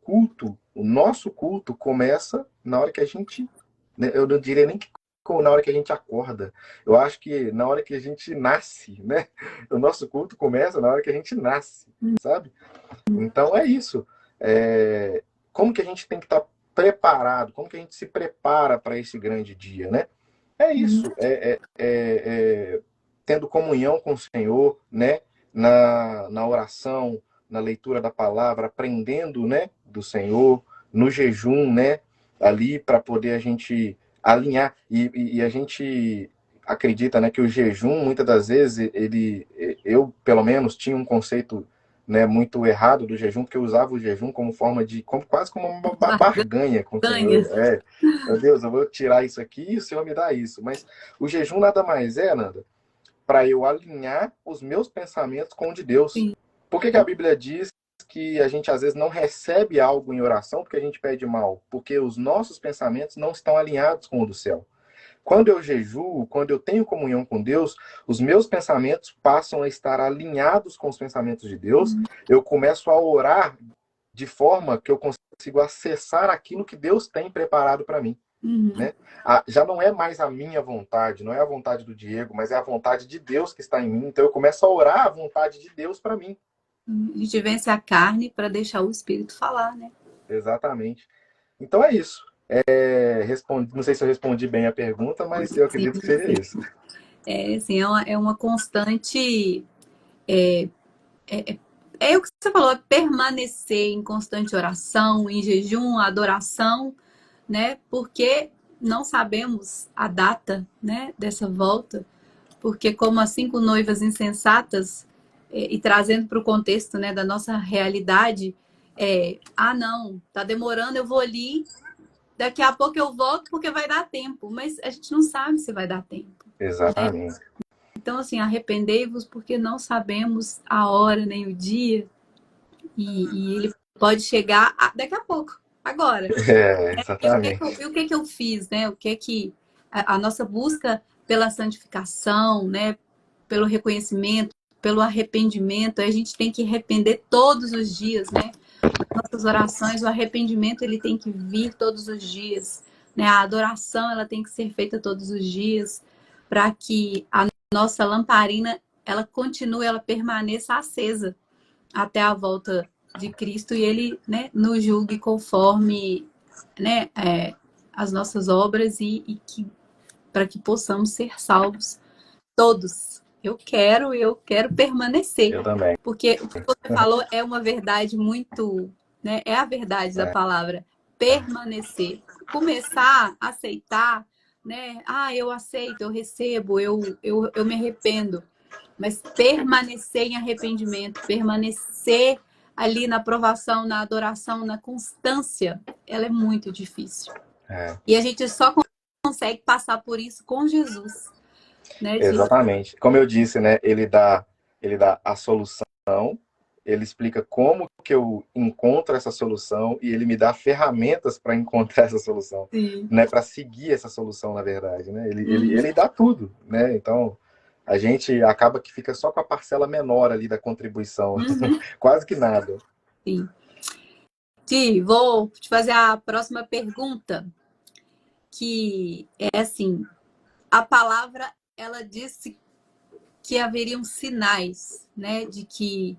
nosso culto começa na hora que a gente, né, eu não diria nem que na hora que a gente acorda, eu acho que na hora que a gente nasce, né? O nosso culto começa na hora que a gente nasce, sabe? Então é isso. Como que a gente tem que estar preparado? Como que a gente se prepara para esse grande dia, né? É Uhum. isso, tendo comunhão com o Senhor, né? Na oração, na leitura da palavra, aprendendo, né? Do Senhor, no jejum, né? Ali para poder a gente alinhar. E a gente acredita, né? Que o jejum, muitas das vezes, eu, pelo menos, tinha um conceito né, muito errado do jejum, porque eu usava o jejum como forma de, quase como uma barganha com o Barganha. Senhor. Meu Deus, eu vou tirar isso aqui e o Senhor me dá isso. Mas o jejum nada mais é, Nanda, para eu alinhar os meus pensamentos com o de Deus. Sim. Por que a Bíblia diz que a gente às vezes não recebe algo em oração porque a gente pede mal? Porque os nossos pensamentos não estão alinhados com o do céu. Quando eu jejuo, quando eu tenho comunhão com Deus, os meus pensamentos passam a estar alinhados com os pensamentos de Deus. Eu começo a orar de forma que eu consigo acessar aquilo que Deus tem preparado para mim. Uhum. Né? Já não é mais a minha vontade, não é a vontade do Diego, mas é a vontade de Deus que está em mim. Então eu começo a orar a vontade de Deus para mim. A gente vence a carne para deixar o espírito falar, né? Exatamente. Então é isso. Não sei se eu respondi bem a pergunta, mas eu Sim, acredito que seja sim. isso. Assim, é uma constante. É o que você falou, é permanecer em constante oração, em jejum, adoração, né? Porque não sabemos a data, né, dessa volta, porque como as 5 noivas insensatas, e trazendo para o contexto, né, da nossa realidade, não, tá demorando, eu vou ali, daqui a pouco eu volto porque vai dar tempo, mas a gente não sabe se vai dar tempo. Exatamente. Então, assim, arrependei-vos porque não sabemos a hora nem o dia, e ele pode chegar daqui a pouco, agora. Exatamente. E o que eu fiz, né? O que a nossa busca pela santificação, né? Pelo reconhecimento, pelo arrependimento, a gente tem que arrepender todos os dias, né? Nossas orações, o arrependimento ele tem que vir todos os dias, né? A adoração ela tem que ser feita todos os dias para que a nossa lamparina ela continue, ela permaneça acesa até a volta de Cristo e ele, né, nos julgue conforme, né, as nossas obras e que para que possamos ser salvos todos. Eu quero permanecer, Eu também. porque o que você falou é uma verdade muito, né, é a verdade da É, palavra, permanecer. Começar a aceitar, né? Eu aceito, eu recebo, eu me arrependo. Mas permanecer em arrependimento, permanecer ali na aprovação, na adoração, na constância, ela é muito difícil. é. E a gente só consegue passar por isso com Jesus, né? Exatamente. Como eu disse, né? Ele dá a solução, ele explica como que eu encontro essa solução e ele me dá ferramentas para encontrar essa solução, Sim. né? Para seguir essa solução, na verdade, né? Uhum. Ele dá tudo, né? Então a gente acaba que fica só com a parcela menor ali da contribuição, Uhum. quase que nada. Sim. Ti, vou te fazer a próxima pergunta, que é assim, a palavra ela disse que haveriam sinais, né, de que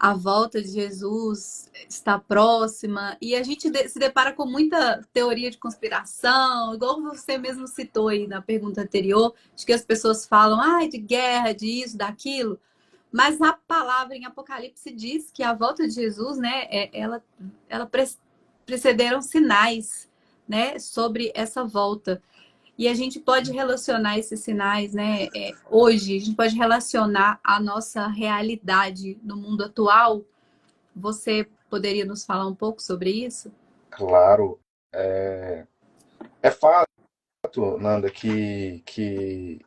a volta de Jesus está próxima, e a gente se depara com muita teoria de conspiração, igual você mesmo citou aí na pergunta anterior, de que as pessoas falam, de guerra, de isso, daquilo, mas a palavra em Apocalipse diz que a volta de Jesus, né, ela precederam sinais, né, sobre essa volta. E a gente pode relacionar esses sinais, né? Hoje, a gente pode relacionar a nossa realidade no mundo atual. Você poderia nos falar um pouco sobre isso? Claro, é fato, Nanda, que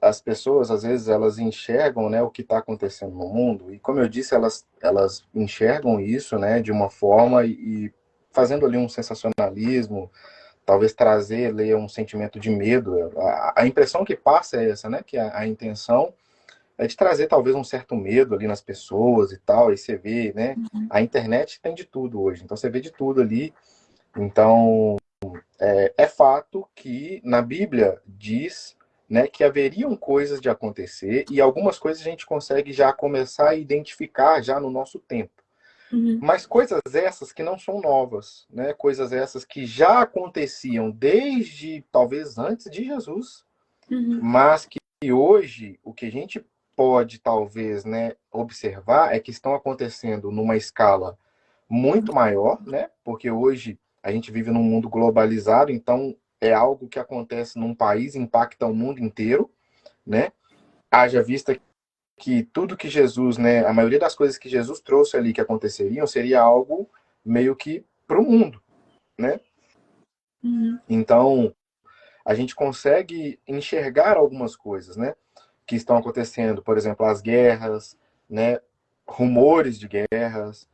as pessoas, às vezes, elas enxergam, né, o que está acontecendo no mundo, e como eu disse, elas enxergam isso, né, de uma forma e fazendo ali um sensacionalismo, talvez trazer ali um sentimento de medo. A impressão que passa é essa, né, que a intenção é de trazer talvez um certo medo ali nas pessoas e tal, e você vê, né, a internet tem de tudo hoje, então você vê de tudo ali, então é fato que na Bíblia diz, né, que haveriam coisas de acontecer e algumas coisas a gente consegue já começar a identificar já no nosso tempo. Uhum. Mas coisas essas que não são novas, né? Coisas essas que já aconteciam desde talvez antes de Jesus, Uhum. mas que hoje o que a gente pode talvez, né, observar é que estão acontecendo numa escala muito maior, né? Porque hoje a gente vive num mundo globalizado, então é algo que acontece num país, impacta o mundo inteiro, né? Haja vista que tudo que Jesus, né, a maioria das coisas que Jesus trouxe ali que aconteceriam seria algo meio que para o mundo, né? Uhum. Então, a gente consegue enxergar algumas coisas, né, que estão acontecendo, por exemplo, as guerras, né, rumores de guerras,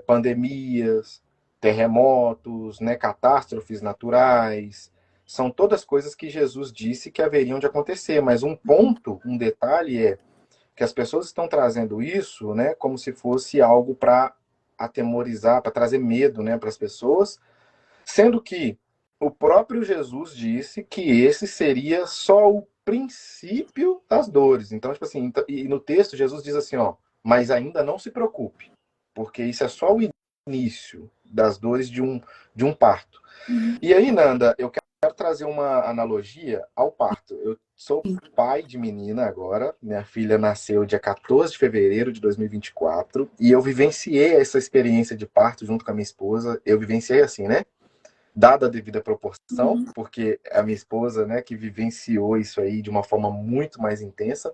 pandemias, terremotos, né, catástrofes naturais, são todas coisas que Jesus disse que haveriam de acontecer, mas um ponto, um detalhe é que as pessoas estão trazendo isso, né, como se fosse algo para atemorizar, para trazer medo, né, para as pessoas, sendo que o próprio Jesus disse que esse seria só o princípio das dores. Então, tipo assim, e no texto Jesus diz assim, ó, mas ainda não se preocupe, porque isso é só o início das dores de um parto. Uhum. E aí, Nanda, eu quero trazer uma analogia ao parto. Eu sou pai de menina agora, minha filha nasceu dia 14 de fevereiro de 2024, e eu vivenciei essa experiência de parto junto com a minha esposa. Eu vivenciei assim, né? Dada a devida proporção, Uhum. porque a minha esposa, né, que vivenciou isso aí de uma forma muito mais intensa,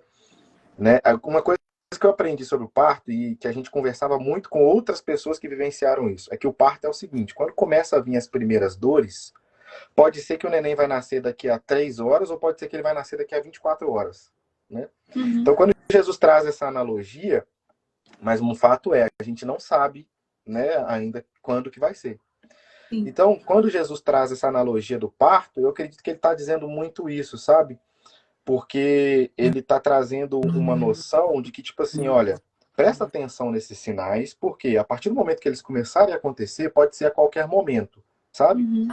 né? Uma coisa que eu aprendi sobre o parto e que a gente conversava muito com outras pessoas que vivenciaram isso, é que o parto é o seguinte, quando começa a vir as primeiras dores, pode ser que o neném vai nascer daqui a 3 horas ou pode ser que ele vai nascer daqui a 24 horas, né? Uhum. Então, quando Jesus traz essa analogia, mas um fato é, a gente não sabe, né, ainda quando que vai ser. Sim. Então, quando Jesus traz essa analogia do parto, eu acredito que ele está dizendo muito isso, sabe? Porque ele está trazendo uma noção de que, tipo assim, olha, presta atenção nesses sinais, porque a partir do momento que eles começarem a acontecer, pode ser a qualquer momento, sabe? Uhum.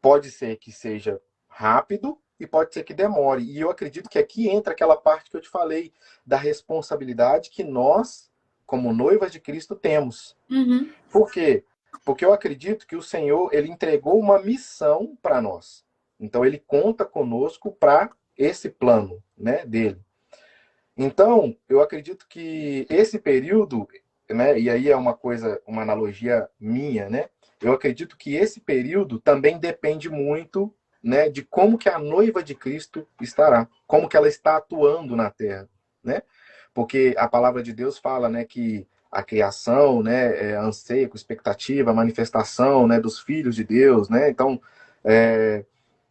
Pode ser que seja rápido e pode ser que demore. E eu acredito que aqui entra aquela parte que eu te falei da responsabilidade que nós, como noivas de Cristo, temos. Uhum. Por quê? Porque eu acredito que o Senhor, ele entregou uma missão para nós. Então ele conta conosco para esse plano, né, dele. Então, eu acredito que esse período, né, e aí é uma coisa, uma analogia minha, né? Eu acredito que esse período também depende muito, né, de como que a noiva de Cristo estará, como que ela está atuando na terra, né? Porque a palavra de Deus fala, né, que a criação, né, anseia com expectativa, a manifestação, né, dos filhos de Deus, né? Então,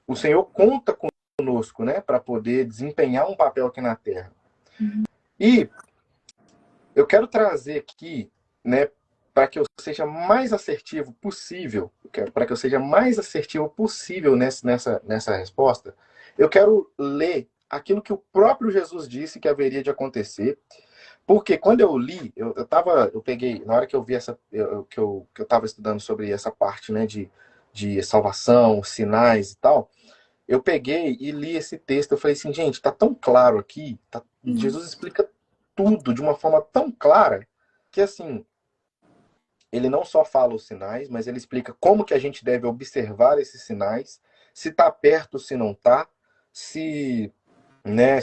o Senhor conta conosco, né, para poder desempenhar um papel aqui na terra. Uhum. E eu quero trazer aqui, né, para que eu seja mais assertivo possível, para que eu seja mais assertivo possível nessa resposta, eu quero ler aquilo que o próprio Jesus disse que haveria de acontecer, porque quando eu li, eu peguei, na hora que eu vi que eu estava estudando sobre essa parte, né, de salvação, sinais e tal, eu peguei e li esse texto, eu falei assim, gente, tá tão claro aqui, Uhum. Jesus explica tudo de uma forma tão clara que assim, ele não só fala os sinais, mas ele explica como que a gente deve observar esses sinais, se tá perto, se não tá, se, né,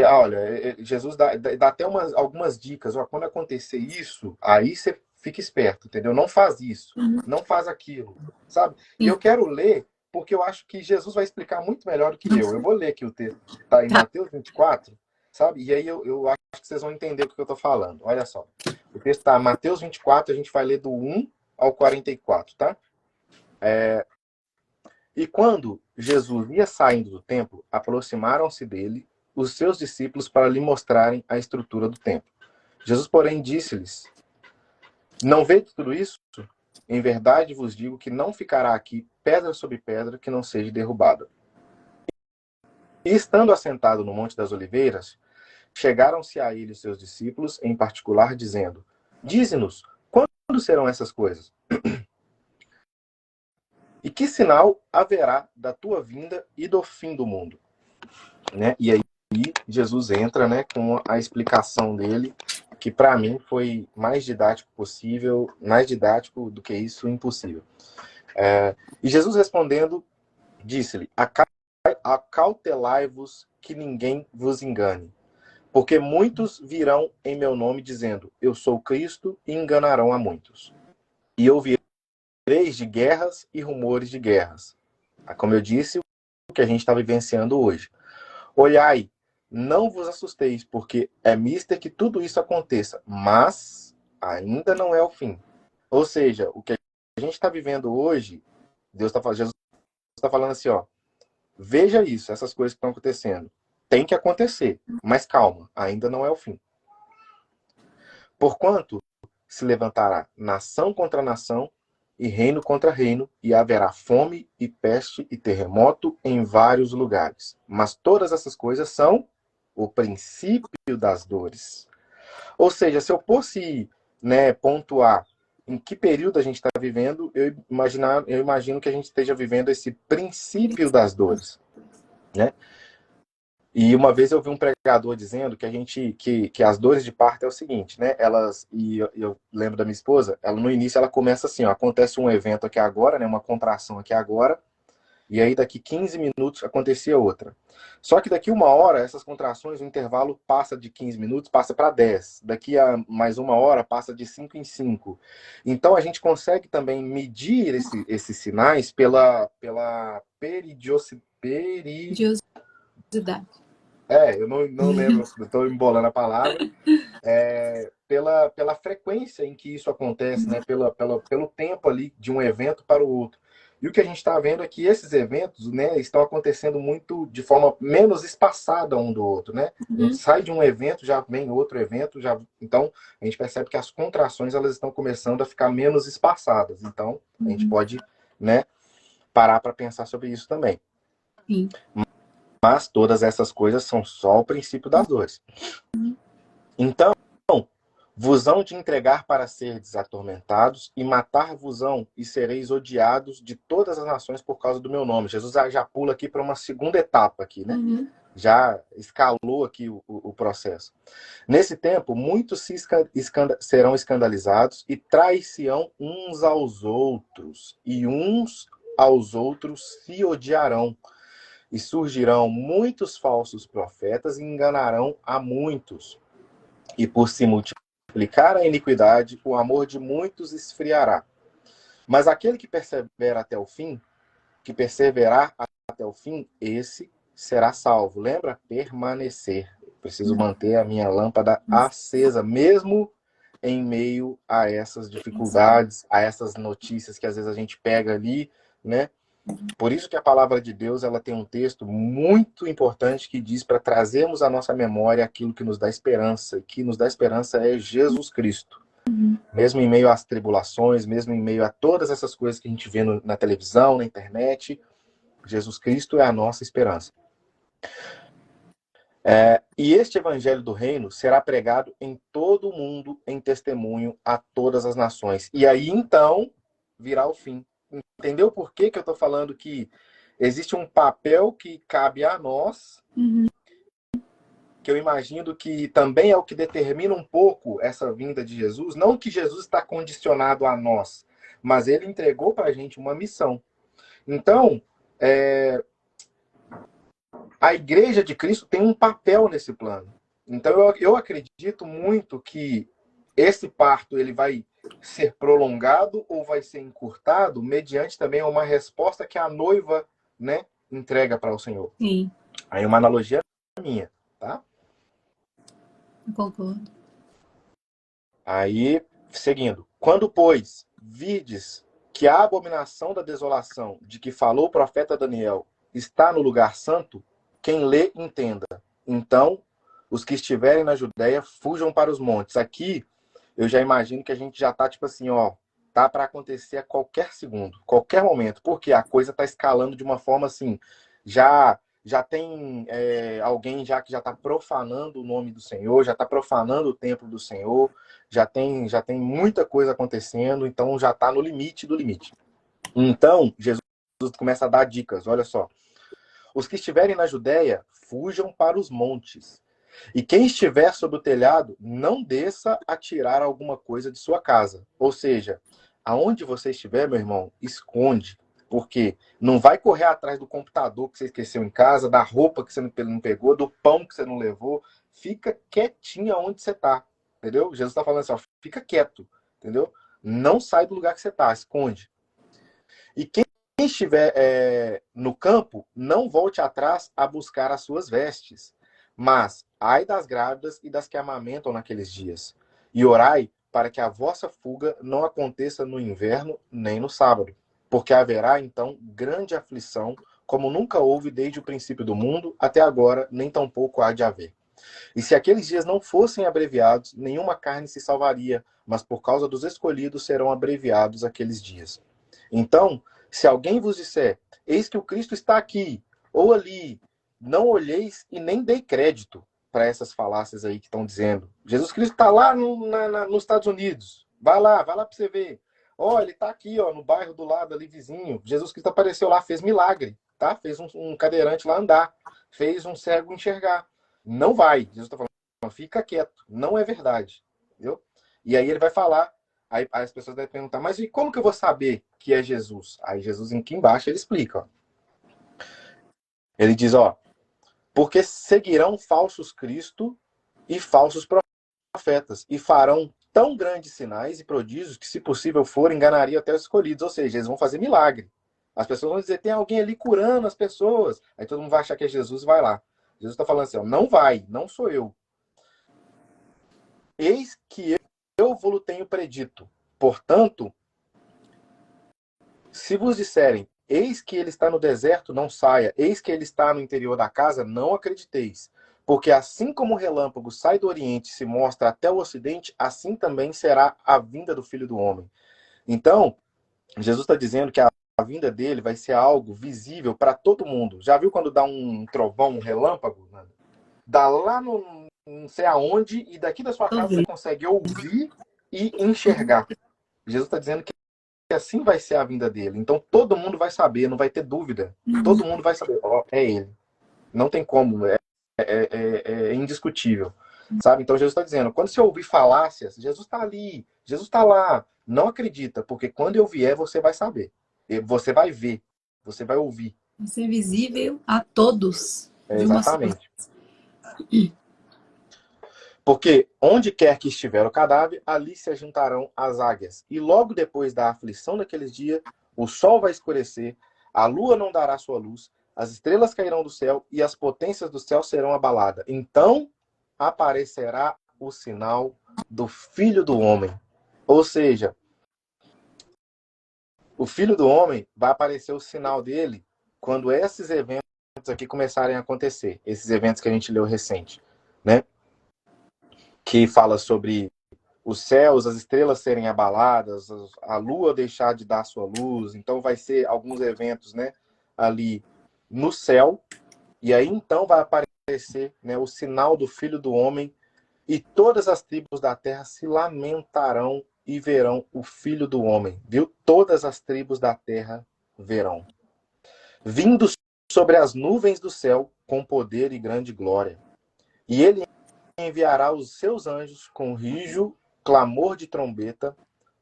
olha, Jesus dá até algumas dicas, ó, quando acontecer isso, aí você fica esperto, entendeu? Não faz isso, Uhum. não faz aquilo, sabe? E eu Sim. quero ler, porque eu acho que Jesus vai explicar muito melhor do que eu. Eu vou ler aqui o texto, tá em Tá. Mateus 24, sabe? E aí eu acho que vocês vão entender o que eu tô falando. Olha só. O texto tá em Mateus 24, a gente vai ler do 1 ao 44, tá? E quando Jesus ia saindo do templo, aproximaram-se dele os seus discípulos para lhe mostrarem a estrutura do templo. Jesus, porém, disse-lhes: Não vedes tudo isso? Em verdade vos digo que não ficará aqui pedra sobre pedra que não seja derrubada. E estando assentado no Monte das Oliveiras, chegaram-se a ele os seus discípulos, em particular, dizendo: Dize-nos, quando serão essas coisas? E que sinal haverá da tua vinda e do fim do mundo? Né? E aí Jesus entra, né, com a explicação dele, que para mim foi mais didático possível, mais didático do que isso, impossível. E Jesus respondendo, disse-lhe: Acautelai-vos que ninguém vos engane, porque muitos virão em meu nome dizendo: Eu sou Cristo, e enganarão a muitos. E ouvireis de guerras e rumores de guerras. Como eu disse, que a gente está vivenciando hoje. Olhai, não vos assusteis, porque é mister que tudo isso aconteça, mas ainda não é o fim. Ou seja, o que a gente está vivendo hoje, Jesus está falando assim, ó, veja isso, essas coisas que estão acontecendo. Tem que acontecer, mas calma, ainda não é o fim. Porquanto se levantará nação contra nação e reino contra reino, e haverá fome e peste e terremoto em vários lugares. Mas todas essas coisas são o princípio das dores. Ou seja, se eu fosse, né, pontuar em que período a gente está vivendo, eu imagino que a gente esteja vivendo esse princípio das dores, né? E uma vez eu vi um pregador dizendo que as dores de parto é o seguinte, né? Eu lembro da minha esposa, ela no início ela começa assim, ó, acontece um evento aqui agora, né? Uma contração aqui agora, e aí daqui 15 minutos acontecia outra. Só que daqui uma hora, essas contrações, o intervalo passa de 15 minutos, passa para 10. Daqui a mais uma hora, passa de 5 em 5. Então a gente consegue também medir esses sinais pela Curiosidade. eu não lembro, estou embolando a palavra, pela frequência em que isso acontece, né? Pelo tempo ali de um evento para o outro. E o que a gente está vendo é que esses eventos, né, estão acontecendo muito de forma menos espaçada um do outro, né? A gente sai de um evento, já vem outro evento, então a gente percebe que as contrações elas estão começando a ficar menos espaçadas. Então a gente pode, né, parar para pensar sobre isso também. Sim. Mas todas essas coisas são só o princípio das dores. Então, vos-ão de entregar para serdes atormentados e matar-vos-ão e sereis odiados de todas as nações por causa do meu nome. Jesus já pula aqui para uma segunda etapa aqui, né? Já escalou aqui o processo. Nesse tempo, muitos serão escandalizados e trair-se-ão uns aos outros, e uns aos outros se odiarão. E surgirão muitos falsos profetas e enganarão a muitos. E por se multiplicar a iniquidade, o amor de muitos esfriará. Mas aquele que persevera até o fim, que perseverar até o fim, esse será salvo. Lembra? Permanecer. Preciso manter a minha lâmpada acesa, mesmo em meio a essas dificuldades, a essas notícias que às vezes a gente pega ali, né? Por isso que a palavra de Deus ela tem um texto muito importante que diz para trazermos à nossa memória aquilo que nos dá esperança. E que nos dá esperança é Jesus Cristo. Mesmo em meio às tribulações, mesmo em meio a todas essas coisas que a gente vê na televisão, na internet, Jesus Cristo é a nossa esperança. E este evangelho do reino será pregado em todo o mundo em testemunho a todas as nações. E aí, então, virá o fim. Entendeu por que eu estou falando que existe um papel que cabe a nós, que eu imagino que também é o que determina um pouco essa vinda de Jesus? Não que Jesus está condicionado a nós, mas ele entregou para a gente uma missão. Então, a igreja de Cristo tem um papel nesse plano. Então, eu acredito muito que esse parto ele vai ser prolongado ou vai ser encurtado mediante também uma resposta que a noiva, né, entrega para o Senhor. Sim. Aí uma analogia minha, tá? Eu concordo. Aí, seguindo. Quando, pois, virdes que a abominação da desolação de que falou o profeta Daniel está no lugar santo, quem lê, entenda. Então, os que estiverem na Judéia, fujam para os montes. Aqui, eu já imagino que a gente já tá, tipo assim, ó, tá para acontecer a qualquer segundo, qualquer momento, porque a coisa tá escalando de uma forma assim, já tem alguém já que já está profanando o nome do Senhor, já está profanando o templo do Senhor, já tem muita coisa acontecendo, então já está no limite do limite. Então, Jesus começa a dar dicas, olha só. Os que estiverem na Judéia, fujam para os montes. E quem estiver sob o telhado, não desça a tirar alguma coisa de sua casa. Ou seja, aonde você estiver, meu irmão, esconde. Porque não vai correr atrás do computador que você esqueceu em casa, da roupa que você não pegou, do pão que você não levou. Fica quietinho onde você está. Entendeu? Jesus está falando assim, ó, fica quieto. Entendeu? Não sai do lugar que você está, esconde. E quem estiver no campo, não volte atrás a buscar as suas vestes. Mas ai das grávidas e das que amamentam naqueles dias. E orai para que a vossa fuga não aconteça no inverno nem no sábado. Porque haverá, então, grande aflição, como nunca houve desde o princípio do mundo até agora, nem tampouco há de haver. E se aqueles dias não fossem abreviados, nenhuma carne se salvaria, mas por causa dos escolhidos serão abreviados aqueles dias. Então, se alguém vos disser, eis que o Cristo está aqui, ou ali, não olheis e nem dei crédito para essas falácias aí que estão dizendo. Jesus Cristo está lá nos Estados Unidos. Vai lá para você ver. Ó, ele está aqui, ó, no bairro do lado ali, vizinho. Jesus Cristo apareceu lá, fez milagre, tá? Fez um cadeirante lá andar, fez um cego enxergar. Não vai. Jesus está falando, fica quieto. Não é verdade. Entendeu? E aí ele vai falar, aí as pessoas devem perguntar, mas e como que eu vou saber que é Jesus? Aí Jesus, aqui embaixo, ele explica. Ó. Ele diz, ó, porque seguirão falsos Cristo e falsos profetas, e farão tão grandes sinais e prodígios que, se possível for, enganariam até os escolhidos. Ou seja, eles vão fazer milagre. As pessoas vão dizer, tem alguém ali curando as pessoas. Aí todo mundo vai achar que é Jesus e vai lá. Jesus está falando assim, ó, não vai, não sou eu. Eis que eu vos tenho predito. Portanto, se vos disserem, eis que ele está no deserto, não saia. Eis que ele está no interior da casa, não acrediteis. Porque assim como o relâmpago sai do oriente e se mostra até o ocidente, assim também será a vinda do Filho do Homem. Então, Jesus está dizendo que a vinda dele vai ser algo visível para todo mundo. Já viu quando dá um trovão, um relâmpago? Dá lá no não sei aonde, e daqui da sua casa você consegue ouvir e enxergar. Jesus está dizendo que assim vai ser a vinda dele. Então todo mundo vai saber, não vai ter dúvida. Todo mundo vai saber, ó, é ele. Não tem como, é indiscutível. Sabe? Então Jesus está dizendo, quando você ouvir falácias, Jesus está ali, Jesus está lá. Não acredita, porque quando eu vier, você vai saber. Você vai ver, você vai ouvir. Vai ser visível a todos. De uma só. Exatamente. Porque onde quer que estiver o cadáver, ali se ajuntarão as águias. E logo depois da aflição daqueles dias, o sol vai escurecer, a lua não dará sua luz, as estrelas cairão do céu e as potências do céu serão abaladas. Então aparecerá o sinal do Filho do Homem. Ou seja, o Filho do Homem vai aparecer o sinal dele quando esses eventos aqui começarem a acontecer. Esses eventos que a gente leu recente, né? Que fala sobre os céus, as estrelas serem abaladas, a lua deixar de dar sua luz. Então vai ser alguns eventos, né, ali no céu. E aí então vai aparecer, né, o sinal do Filho do Homem, e todas as tribos da terra se lamentarão e verão o Filho do Homem. Viu? Todas as tribos da terra verão. Vindo sobre as nuvens do céu com poder e grande glória. E ele enviará os seus anjos com rijo, clamor de trombeta,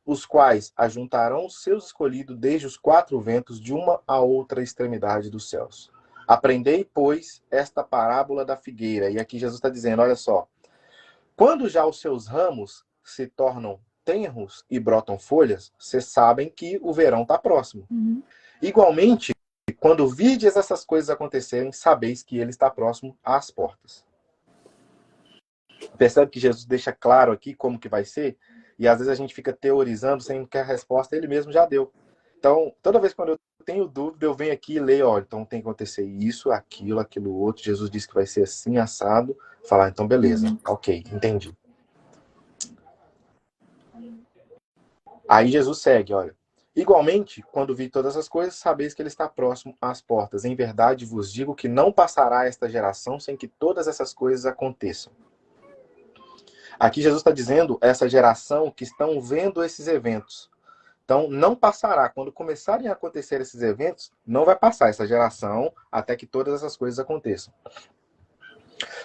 os quais ajuntarão os seus escolhidos desde os quatro ventos de uma a outra extremidade dos céus. Aprendei, pois, esta parábola da figueira. E aqui Jesus está dizendo, olha só, quando já os seus ramos se tornam tenros e brotam folhas, vocês sabem que o verão está próximo. Uhum. Igualmente, quando virdes essas coisas acontecerem, sabeis que ele está próximo às portas. Percebe que Jesus deixa claro aqui como que vai ser? E às vezes a gente fica teorizando sem que a resposta ele mesmo já deu. Então, toda vez quando eu tenho dúvida, eu venho aqui e leio, ó, então tem que acontecer isso, aquilo outro. Jesus disse que vai ser assim, assado. Falar, então beleza, ok, entendi. Aí Jesus segue, olha. Igualmente, quando vi todas as coisas, sabeis que ele está próximo às portas. Em verdade vos digo que não passará esta geração sem que todas essas coisas aconteçam. Aqui Jesus está dizendo essa geração que estão vendo esses eventos. Então, não passará. Quando começarem a acontecer esses eventos, não vai passar essa geração até que todas essas coisas aconteçam.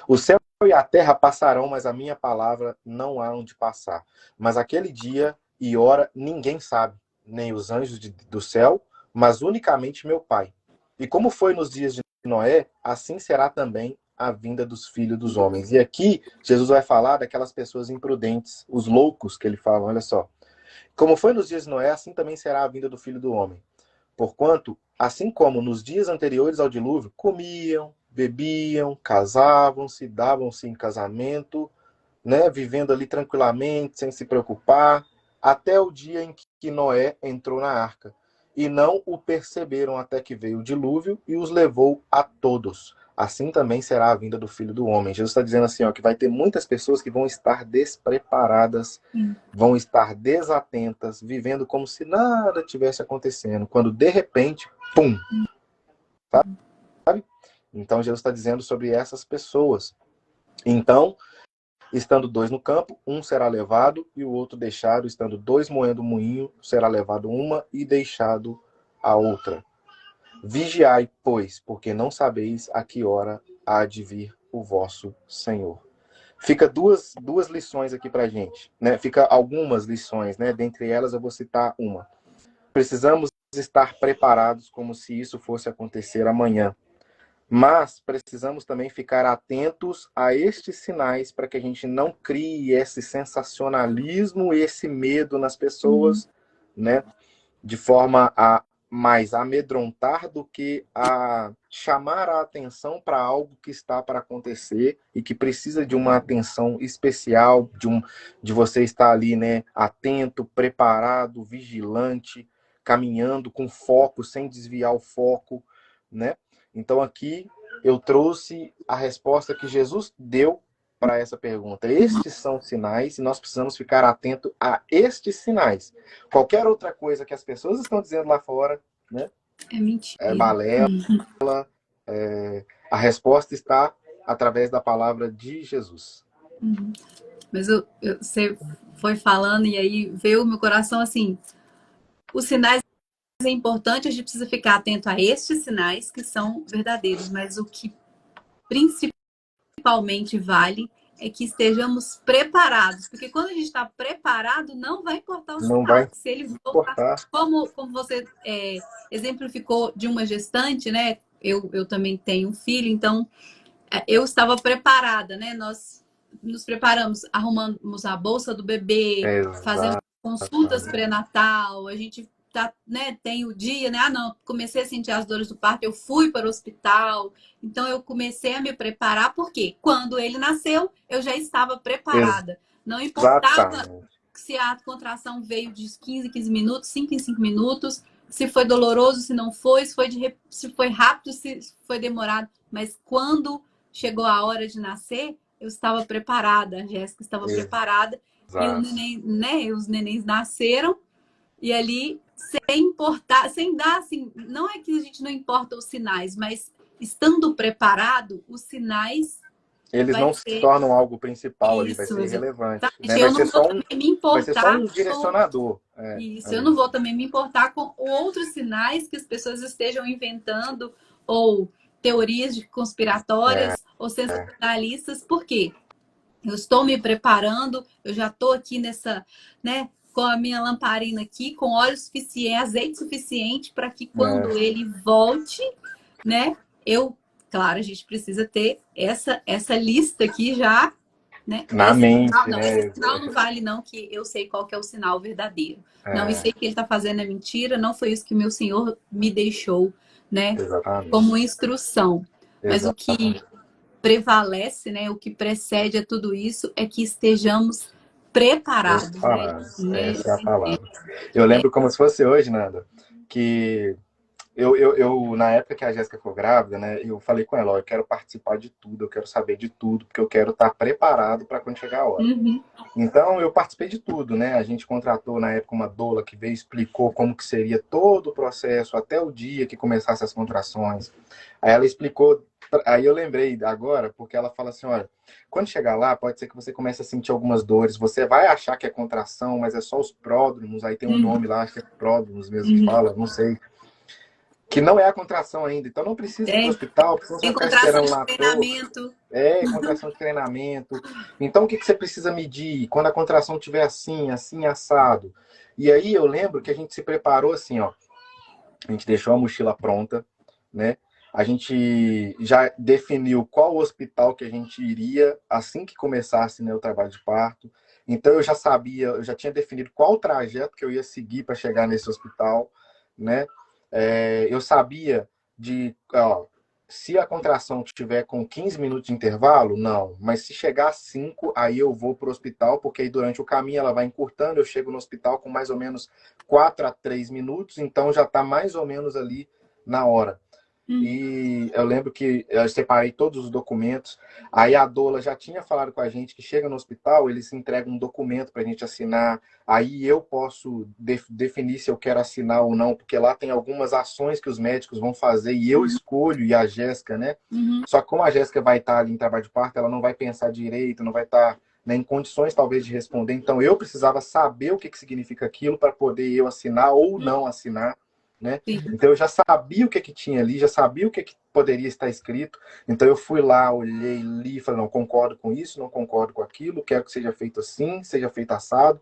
O céu e a terra passarão, mas a minha palavra não há onde passar. Mas aquele dia e hora ninguém sabe, nem os anjos do céu, mas unicamente meu Pai. E como foi nos dias de Noé, assim será também a vinda dos filhos dos homens. E aqui Jesus vai falar daquelas pessoas imprudentes, os loucos que ele fala, olha só. Como foi nos dias de Noé, assim também será a vinda do Filho do Homem. Porquanto, assim como nos dias anteriores ao dilúvio, comiam, bebiam, casavam-se, davam-se em casamento, né, vivendo ali tranquilamente, sem se preocupar, até o dia em que Noé entrou na arca. E não o perceberam até que veio o dilúvio e os levou a todos. Assim também será a vinda do Filho do Homem. Jesus está dizendo assim, ó, que vai ter muitas pessoas que vão estar despreparadas, vão estar desatentas, vivendo como se nada tivesse acontecendo, quando de repente, pum! Sabe? Então Jesus está dizendo sobre essas pessoas. Então, estando dois no campo, um será levado e o outro deixado. Estando dois moendo o moinho, será levado uma e deixado a outra. Vigiai, pois, porque não sabeis a que hora há de vir o vosso Senhor. Fica duas lições aqui pra gente, né? Fica algumas lições, né? Dentre elas eu vou citar uma. Precisamos estar preparados como se isso fosse acontecer amanhã. Mas precisamos também ficar atentos a estes sinais para que a gente não crie esse sensacionalismo, esse medo nas pessoas, né? De forma a mais amedrontar do que a chamar a atenção para algo que está para acontecer e que precisa de uma atenção especial, de você estar ali, né, atento, preparado, vigilante, caminhando com foco, sem desviar o foco, né? Então aqui eu trouxe a resposta que Jesus deu para essa pergunta. Estes são sinais e nós precisamos ficar atento a estes sinais. Qualquer outra coisa que as pessoas estão dizendo lá fora, né? É mentira. É balela. A resposta está através da palavra de Jesus. Mas você foi falando e aí veio o meu coração assim, os sinais é importante, a gente precisa ficar atento a estes sinais que são verdadeiros, mas o que principalmente vale é que estejamos preparados, porque quando a gente está preparado, não vai importar o Não sinal. vai Se ele voltar, importar. como você exemplificou de uma gestante, né? Eu também tenho um filho, então eu estava preparada, né? Nós nos preparamos, arrumamos a bolsa do bebê, fazemos Exato. consultas pré-natal, a gente tá, né, tem o dia, né? Ah, não, comecei a sentir as dores do parto, eu fui para o hospital. Então eu comecei a me preparar, porque quando ele nasceu, eu já estava preparada. Não importava Exatamente. se a contração veio de 15 em 15 minutos, 5 em 5 minutos, se foi doloroso, se não foi, se foi rápido, se foi demorado. Mas quando chegou a hora de nascer, eu estava preparada, a Jéssica estava preparada. E o neném, né, os nenéns nasceram e ali, sem importar, sem dar assim, não é que a gente não importa os sinais, mas estando preparado, os sinais Eles vai não se ser tornam algo principal ali, vai isso, ser irrelevante, né? eu não vou também me Vai ser só importar um com direcionador. isso. Eu não vou também me importar com outros sinais que as pessoas estejam inventando ou teorias conspiratórias ou sensacionalistas, por quê? Eu estou me preparando, eu já estou aqui nessa, né, com a minha lamparina aqui, com óleo suficiente, azeite suficiente para que quando ele volte, né, claro, a gente precisa ter essa lista aqui já, né? Na mente, Não, né? esse sinal não vale não, que eu sei qual que é o sinal verdadeiro. Não, e sei que ele está fazendo é mentira, não foi isso que o meu Senhor me deixou, né, como instrução. Mas o que prevalece, né, o que precede a tudo isso é que estejamos preparados, né? Essa é a palavra. Eu lembro como se fosse hoje, Nanda, que na época que a Jéssica ficou grávida, né, eu falei com ela, ó, eu quero participar de tudo, eu quero saber de tudo, porque eu quero estar preparado para quando chegar a hora. Então, eu participei de tudo, né? A gente contratou, na época, uma doula que veio e explicou como que seria todo o processo, até o dia que começasse as contrações. Aí ela explicou, aí eu lembrei agora, porque ela fala assim, olha, quando chegar lá, pode ser que você comece a sentir algumas dores, você vai achar que é contração, mas é só os pródromos, aí tem um nome lá, acho que é pródromos mesmo que fala, não sei. Que não é a contração ainda, então não precisa ir para o hospital, precisa ficar esperando lá. Treinamento. Contração de treinamento. Então o que você precisa medir? Quando a contração estiver assim, assim, assado. E aí eu lembro que a gente se preparou assim, ó. A gente deixou a mochila pronta, né? A gente já definiu qual hospital que a gente iria assim que começasse, né, o trabalho de parto. Então eu já sabia, eu já tinha definido qual trajeto que eu ia seguir para chegar nesse hospital, né? Eu sabia ó, se a contração tiver com 15 minutos de intervalo, não. Mas se chegar a 5, aí eu vou para o hospital, porque aí durante o caminho ela vai encurtando, eu chego no hospital com mais ou menos 4 a 3 minutos, então já está mais ou menos ali na hora. E eu lembro que eu separei todos os documentos. Aí a doula já tinha falado com a gente que chega no hospital, eles entregam um documento para a gente assinar. Aí eu posso definir se eu quero assinar ou não, porque lá tem algumas ações que os médicos vão fazer e eu escolho, e a Jéssica, né? Só que como a Jéssica vai estar ali em trabalho de parto, ela não vai pensar direito, não vai estar, né, em condições talvez de responder. Então eu precisava saber o que significa aquilo para poder eu assinar ou não assinar. Né? Então eu já sabia o que tinha ali, já sabia o que poderia estar escrito. Então eu fui lá, olhei, li, falei, não concordo com isso, não concordo com aquilo, quero que seja feito assim, seja feito assado.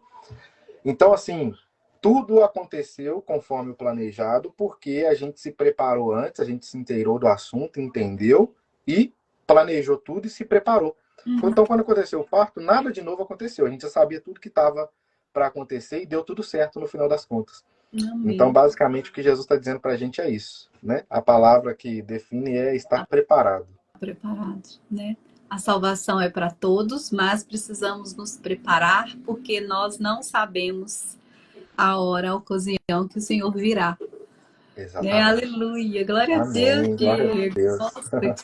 Então, assim, tudo aconteceu conforme o planejado, porque a gente se preparou antes, a gente se inteirou do assunto, entendeu e planejou tudo e se preparou. Então, quando aconteceu o parto, nada de novo aconteceu. A gente já sabia tudo que estava para acontecer e deu tudo certo no final das contas. Amém. Então, basicamente, o que Jesus está dizendo para a gente é isso, né? A palavra que define é estar preparado. Preparado, né? A salvação é para todos, mas precisamos nos preparar porque nós não sabemos a hora, a ocasião que o Senhor virá. Né? Exatamente. Aleluia, glória a Deus, Amém, glória a Diego. Deus. Nossa,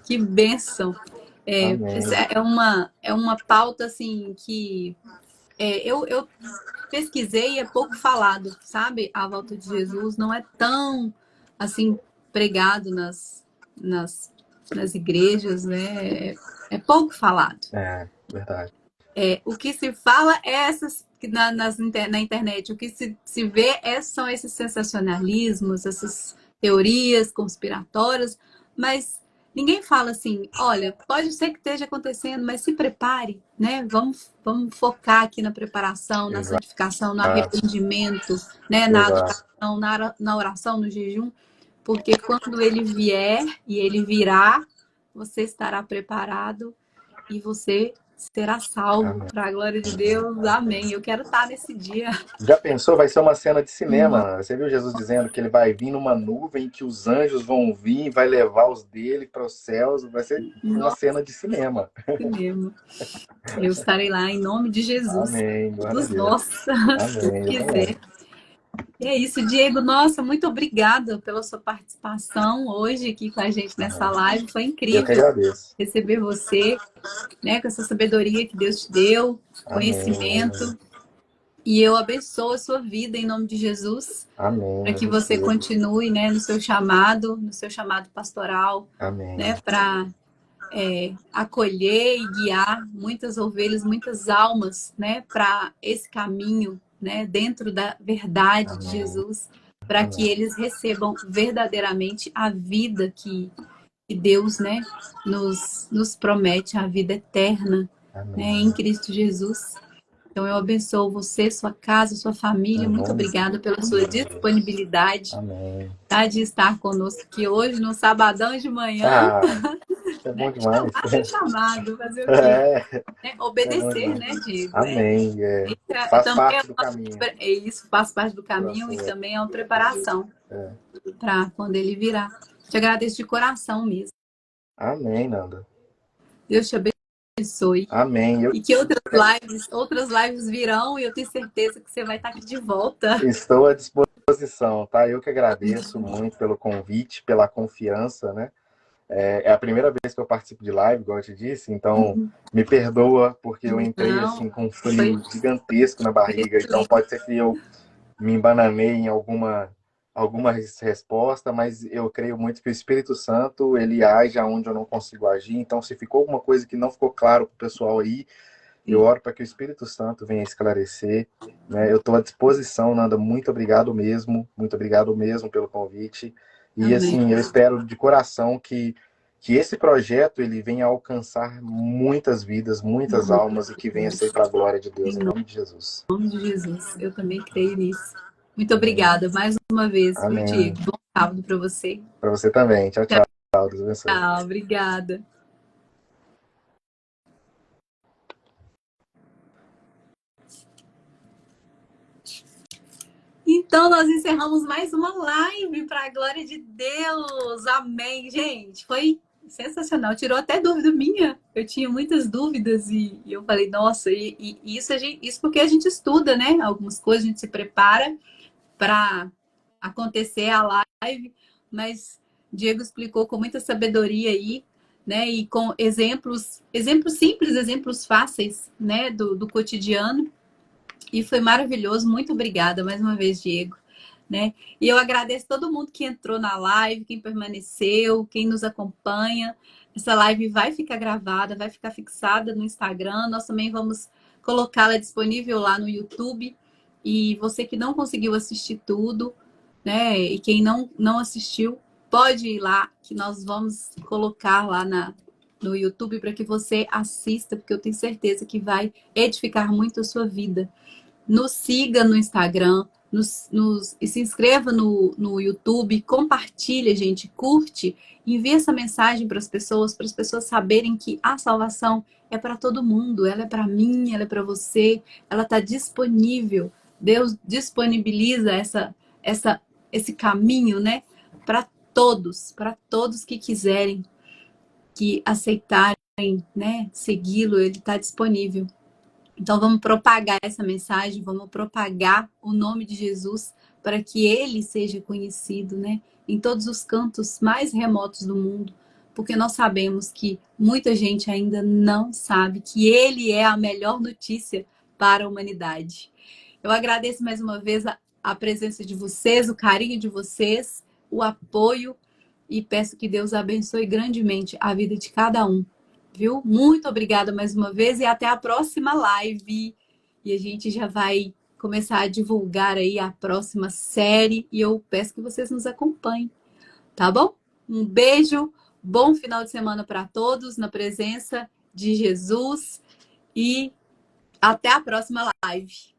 que bênção. Amém. É uma pauta assim que eu pesquisei, é pouco falado, sabe? A volta de Jesus não é tão assim pregado nas igrejas, né? É pouco falado. É, verdade. O que se fala é essas na internet, o que se vê são esses sensacionalismos, essas teorias conspiratórias, mas ninguém fala assim, olha, pode ser que esteja acontecendo, mas se prepare, né? Vamos focar aqui na preparação, na Exato. santificação, no arrependimento, né? Na Exato. adoração, na oração, no jejum, porque quando ele vier e ele virá, você estará preparado e você será salvo para a glória de Deus. Amém. Eu quero estar nesse dia. Já pensou? Vai ser uma cena de cinema, Nossa, Ana. Você viu Jesus dizendo que ele vai vir numa nuvem, que os anjos vão vir e vai levar os dele para os céus. Vai ser uma cena de cinema. mesmo. Eu estarei lá em nome de Jesus. Amém. Glória a Dos Deus. nossos, se Amém. Eu também. quiser. E é isso, Diego. Nossa, muito obrigada pela sua participação hoje aqui com a gente nessa live. Foi Eu que incrível agradeço. receber você, né, com essa sabedoria que Deus te deu, Amém. conhecimento. E eu abençoo a sua vida em nome de Jesus, Amém. para Eu que você recebo. continue, né, no seu chamado pastoral, Amém. né, para acolher e guiar muitas ovelhas, muitas almas, né, para esse caminho, né, dentro da verdade de Amém. Jesus, para que Amém. eles recebam verdadeiramente a vida que Deus, né, nos promete, a vida eterna, né, Amém. em Cristo Jesus. Então, eu abençoo você, sua casa, sua família. Em Muito nome obrigada pela sua de Jesus. disponibilidade, Amém. tá, de estar conosco aqui hoje, no sabadão de manhã, Ah, é bom né? demais. Chamado, fazer o quê? É, é bom Obedecer, demais. né, Diego? Amém. Faz Também parte do caminho. isso faz parte do caminho e Processo. também é uma preparação É. para quando ele virá. Te agradeço de coração mesmo. Amém, Nanda. Deus te abençoe. Amém. Eu E que outras lives virão e eu tenho certeza que você vai estar aqui de volta. estou à disposição, tá? Eu que agradeço muito pelo convite, pela confiança, né? É a primeira vez que eu participo de live, igual eu te disse, então me perdoa, porque eu entrei Não, assim com um foi frio gigantesco na barriga, então excelente. pode ser que eu me embananei em alguma resposta, mas eu creio muito que o Espírito Santo, ele age aonde eu não consigo agir, então se ficou alguma coisa que não ficou claro para o pessoal aí, eu oro para que o Espírito Santo venha esclarecer, né? Eu estou à disposição, Nanda, muito obrigado mesmo pelo convite, e Amém. assim, eu espero de coração que esse projeto ele venha alcançar muitas vidas, muitas almas, e que venha ser para a glória de Deus, Em em nome de Jesus. nome de Jesus. Eu também creio nisso. Muito Amém. obrigada mais uma vez, viu, Amém. Diego? Bom sábado para você. Para você também. Tchau, tchau. Deus abençoe. Tchau, obrigada. Então, nós encerramos mais uma live para a glória de Deus. Amém, gente. Foi sensacional. Tirou até dúvida minha. Eu tinha muitas dúvidas e eu falei, nossa, e isso, isso porque a gente estuda, né? Algumas coisas, a gente se prepara para acontecer a live, mas Diego explicou com muita sabedoria aí, né? E com exemplos simples, exemplos fáceis, né? Do cotidiano. E foi maravilhoso. Muito obrigada mais uma vez, Diego. Né? E eu agradeço todo mundo que entrou na live, quem permaneceu, quem nos acompanha. Essa live vai ficar gravada, vai ficar fixada no Instagram. Nós também vamos colocá-la disponível lá no YouTube. E você que não conseguiu assistir tudo, né? E quem não assistiu, pode ir lá, que nós vamos colocar lá no YouTube para que você assista, porque eu tenho certeza que vai edificar muito a sua vida. Nos siga no Instagram, e se inscreva no YouTube, compartilha, gente, curte, envia essa mensagem para as pessoas saberem que a salvação é para todo mundo, ela é para mim, ela é para você, ela está disponível. Deus disponibiliza esse caminho, né, para todos que quiserem, que aceitarem, né, segui-lo, ele está disponível. Então, vamos propagar essa mensagem, vamos propagar o nome de Jesus para que ele seja conhecido, né, em todos os cantos mais remotos do mundo, porque nós sabemos que muita gente ainda não sabe que ele é a melhor notícia para a humanidade. Eu agradeço mais uma vez a presença de vocês, o carinho de vocês, o apoio e peço que Deus abençoe grandemente a vida de cada um. Viu? Muito obrigada mais uma vez e até a próxima live. E a gente já vai começar a divulgar aí a próxima série e eu peço que vocês nos acompanhem, tá bom? Um beijo, bom final de semana para todos na presença de Jesus e até a próxima live.